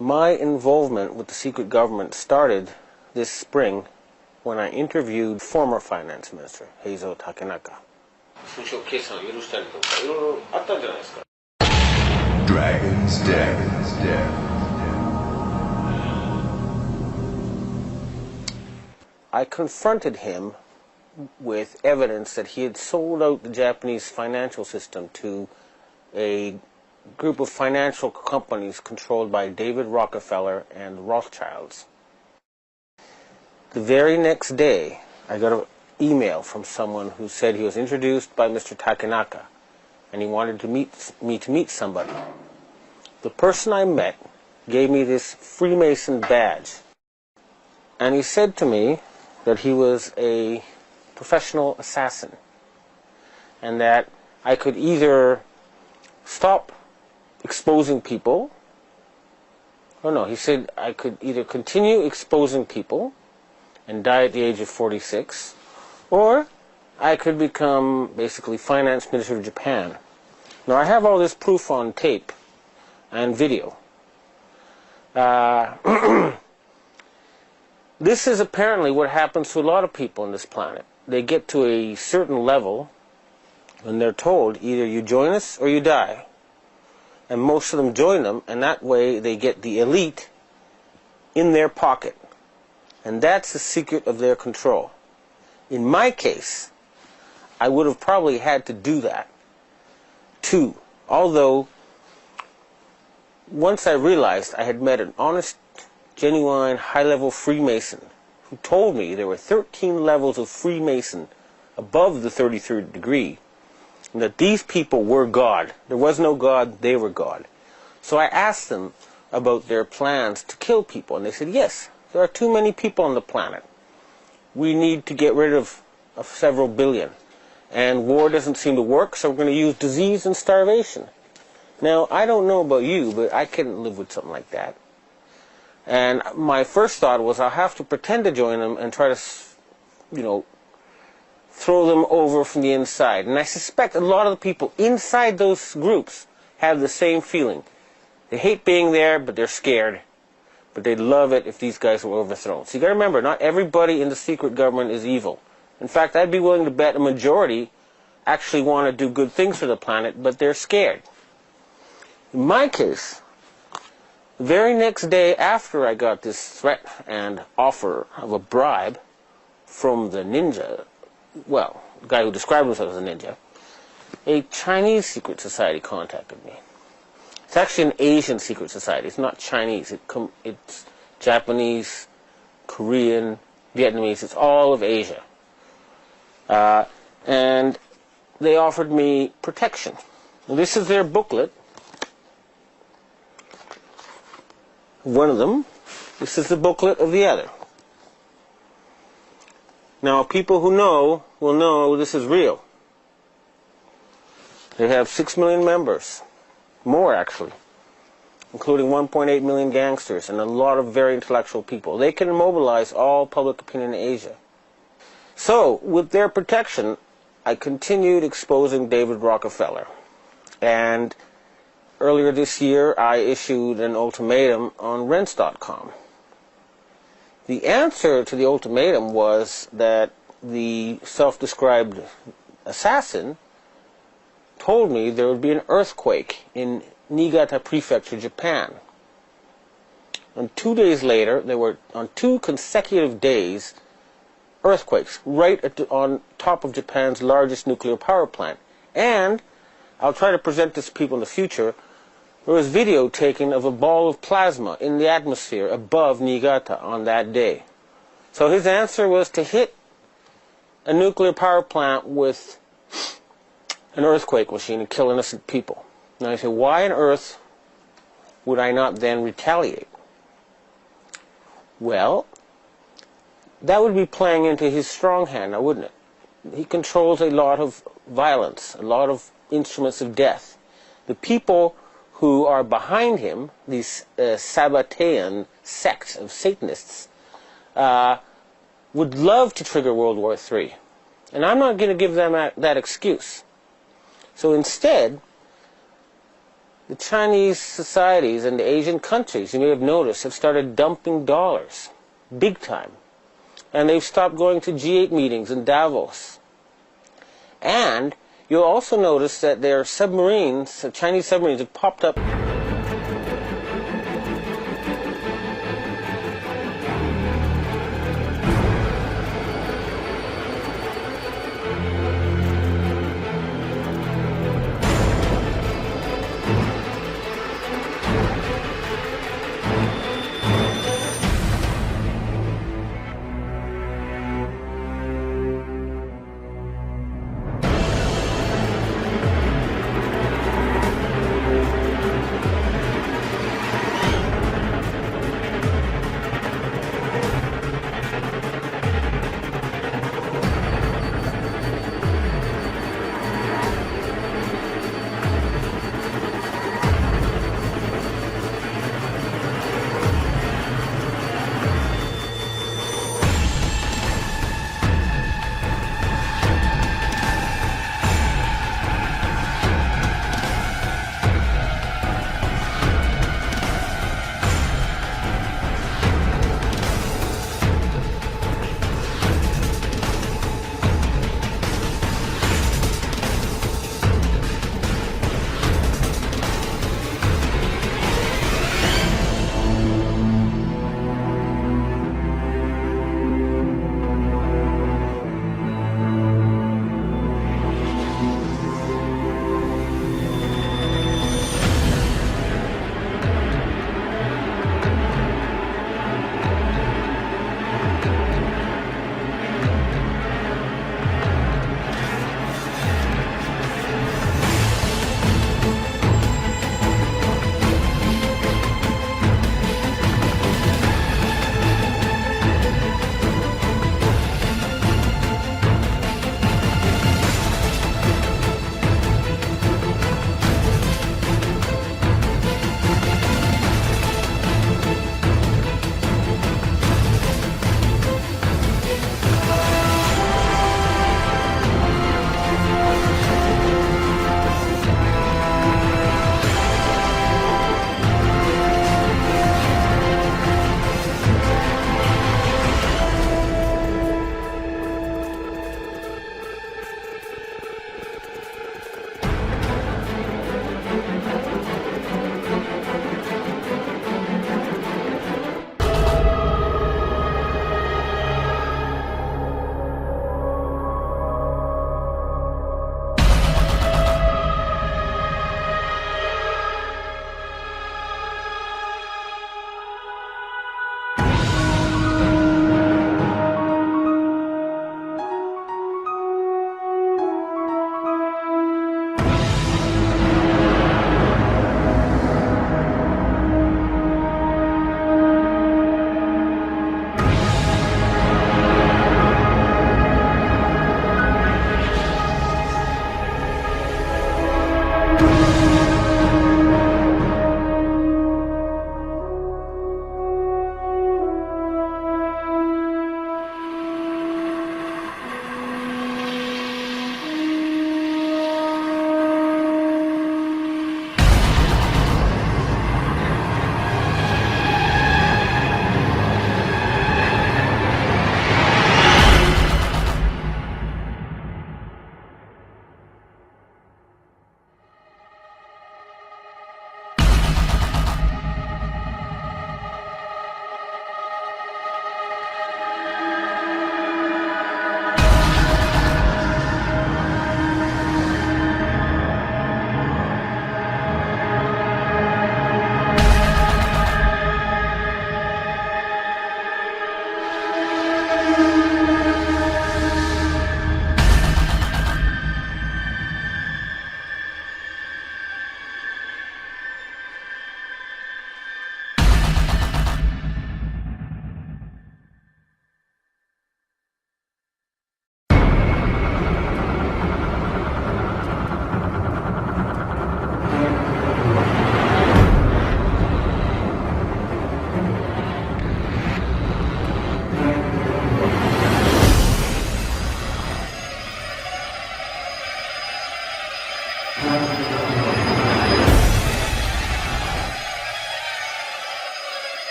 My involvement with the secret government started this spring when I interviewed former finance minister Heizo Takenaka. Dragon's Den. I confronted him with evidence that he had sold out the Japanese financial system to a group of financial companies controlled by David Rockefeller and the Rothschilds. The very next day, I got an email from someone who said he was introduced by Mr. Takenaka, and he wanted to meet somebody. The person I met gave me this Freemason badge, and he said to me that he was a professional assassin, and that I could either stop exposing people, he said I could either continue exposing people and die at the age of 46, or I could become basically finance minister of Japan. Now I have all this proof on tape and video. This is apparently what happens to a lot of people on this planet. They get to a certain level and they're told either you join us or you die. And most of them join them, and that way they get the elite in their pocket. And that's the secret of their control. In my case, I would have probably had to do that too. Although, once I realized I had met an honest, genuine, high-level Freemason who told me there were 13 levels of Freemason above the 33rd degree, and that these people were God. There was no God, they were God. So I asked them about their plans to kill people, and they said, yes, there are too many people on the planet. We need to get rid of several billion. And war doesn't seem to work, so we're going to use disease and starvation. Now, I don't know about you, but I couldn't live with something like that. And my first thought was I'll have to pretend to join them and try to, throw them over from the inside. And I suspect a lot of the people inside those groups have the same feeling. They hate being there, but they're scared. But they'd love it if these guys were overthrown. So you got to remember, not everybody in the secret government is evil. In fact, I'd be willing to bet a majority actually want to do good things for the planet, but they're scared. In my case, the very next day after I got this threat and offer of a bribe from the ninja, well, the guy who described himself as a ninja, a Chinese secret society contacted me. It's actually an Asian secret society. It's not Chinese. It's Japanese, Korean, Vietnamese. It's all of Asia. And they offered me protection. And this is their booklet. One of them. This is the booklet of the other. Now, people who know will know this is real. They have 6 million members. More, actually. Including 1.8 million gangsters and a lot of very intellectual people. They can mobilize all public opinion in Asia. So, with their protection, I continued exposing David Rockefeller. And earlier this year, I issued an ultimatum on Rense.com. The answer to the ultimatum was that the self-described assassin told me there would be an earthquake in Niigata Prefecture, Japan. And 2 days later, there were, on 2 consecutive days, earthquakes right on top of Japan's largest nuclear power plant. And I'll try to present this to people in the future. There was video taken of a ball of plasma in the atmosphere above Niigata on that day. So his answer was to hit a nuclear power plant with an earthquake machine and kill innocent people. Now I say, why on earth would I not then retaliate? Well, that would be playing into his strong hand, now wouldn't it? He controls a lot of violence, a lot of instruments of death. The people who are behind him, these Sabbatean sect of Satanists, would love to trigger World War III. And I'm not going to give them that excuse. So instead, the Chinese societies and the Asian countries, you may have noticed, have started dumping dollars, big time. And they've stopped going to G8 meetings in Davos. And you'll also notice that their submarines, Chinese submarines, have popped up.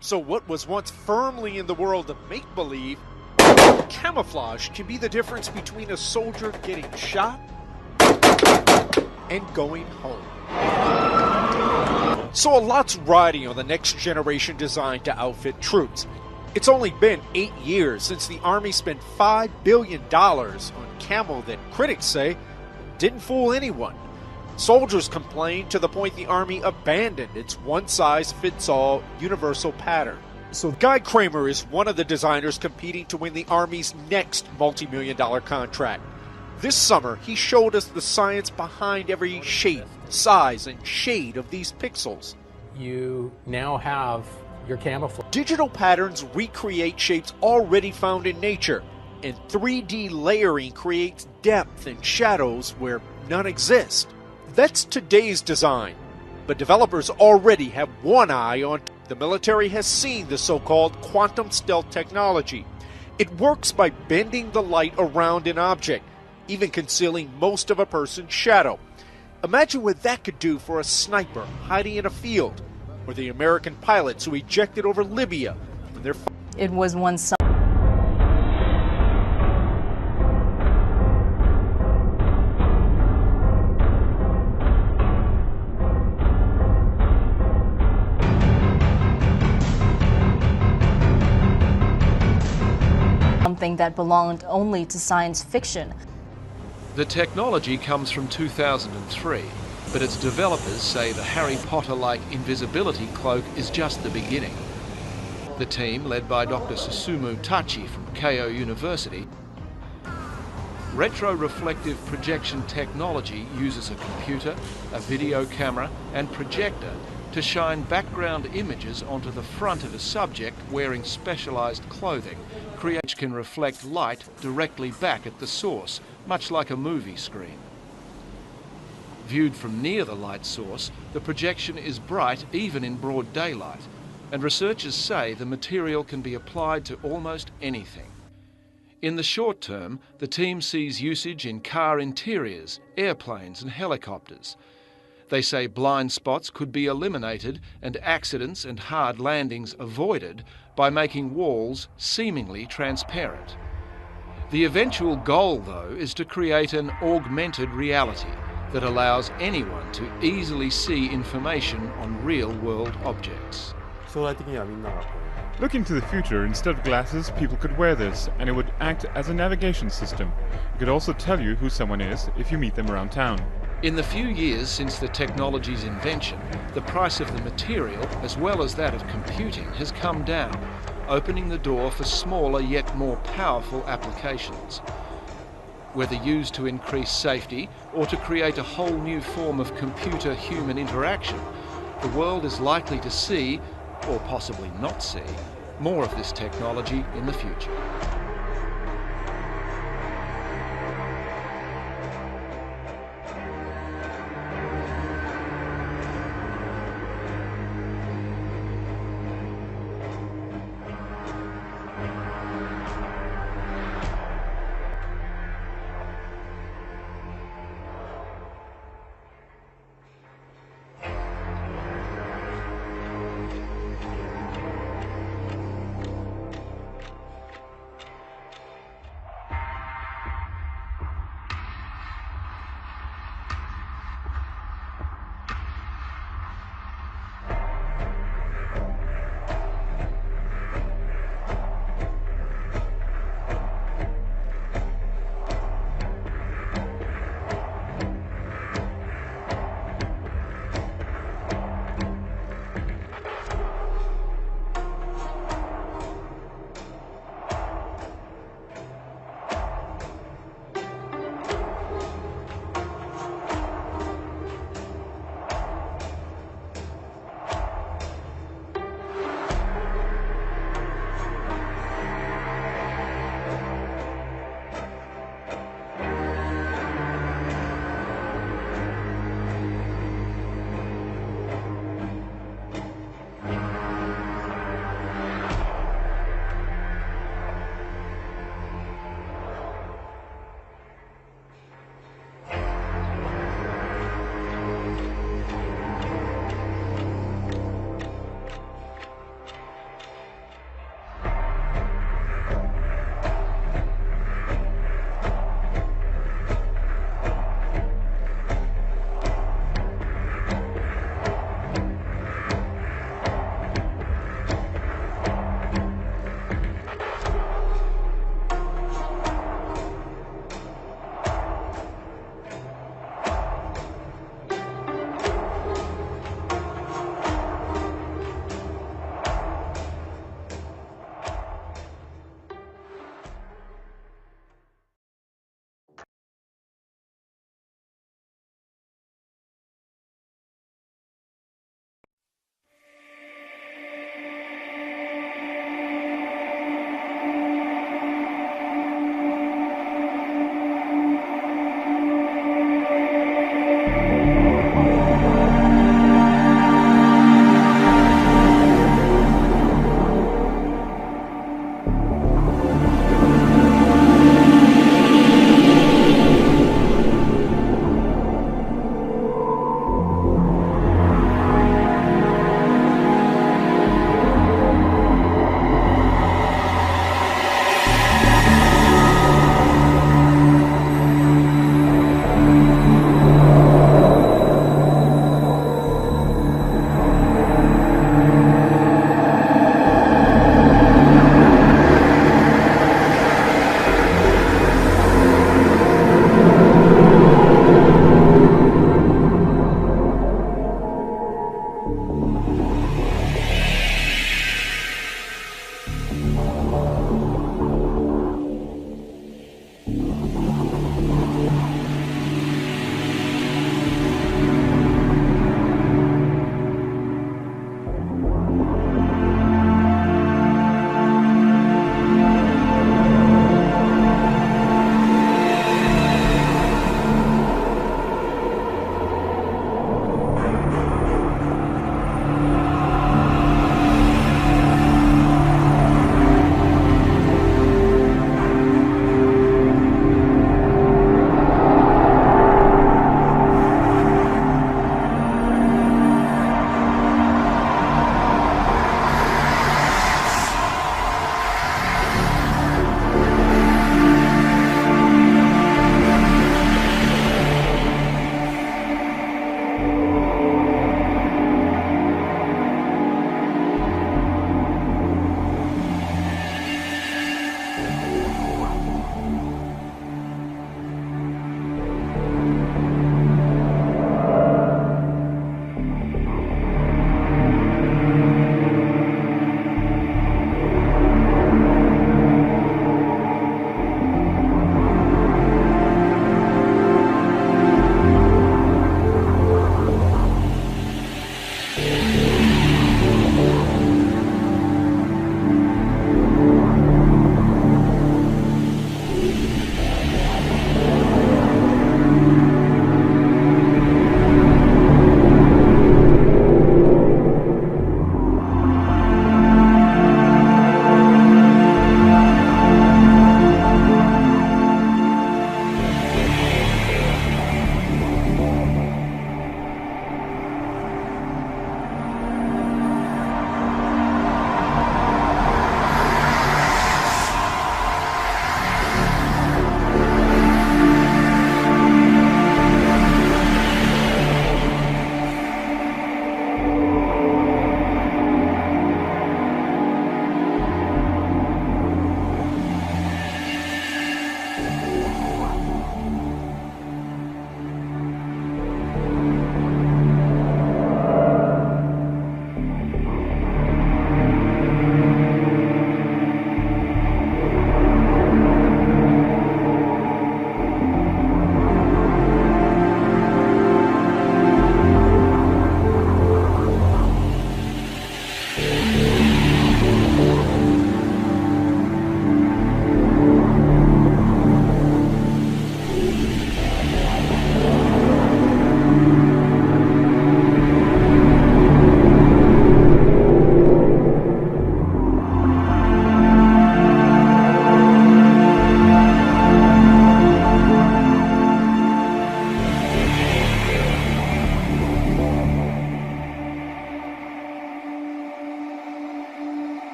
So what was once firmly in the world of make-believe, camouflage can be the difference between a soldier getting shot and going home. So a lot's riding on the next generation designed to outfit troops. It's only been 8 years since the Army spent $5 billion on camo that critics say didn't fool anyone. Soldiers complained to the point the Army abandoned its one-size-fits-all universal pattern. So Guy Kramer is one of the designers competing to win the Army's next multi-million-dollar contract. This summer, he showed us the science behind every shape, size, and shade of these pixels. You now have your camouflage. Digital patterns recreate shapes already found in nature, and 3D layering creates depth and shadows where none exist. That's today's design, but developers already have one eye on. The military has seen the so-called quantum stealth technology. It works by bending the light around an object, even concealing most of a person's shadow. Imagine what that could do for a sniper hiding in a field, or the American pilots who ejected over Libya when they're. It was one summer. Something that belonged only to science fiction. The technology comes from 2003, but its developers say the Harry Potter-like invisibility cloak is just the beginning. The team, led by Dr. Susumu Tachi from Keio University, retroreflective projection technology uses a computer, a video camera, and projector to shine background images onto the front of a subject wearing specialized clothing, which can reflect light directly back at the source, much like a movie screen. Viewed from near the light source, the projection is bright even in broad daylight, and researchers say the material can be applied to almost anything. In the short term, the team sees usage in car interiors, airplanes and helicopters. They say blind spots could be eliminated and accidents and hard landings avoided by making walls seemingly transparent. The eventual goal, though, is to create an augmented reality that allows anyone to easily see information on real-world objects. Looking to the future, instead of glasses, people could wear this, and it would act as a navigation system. It could also tell you who someone is if you meet them around town. In the few years since the technology's invention, the price of the material, as well as that of computing, has come down, opening the door for smaller yet more powerful applications. Whether used to increase safety or to create a whole new form of computer-human interaction, the world is likely to see, or possibly not see, more of this technology in the future.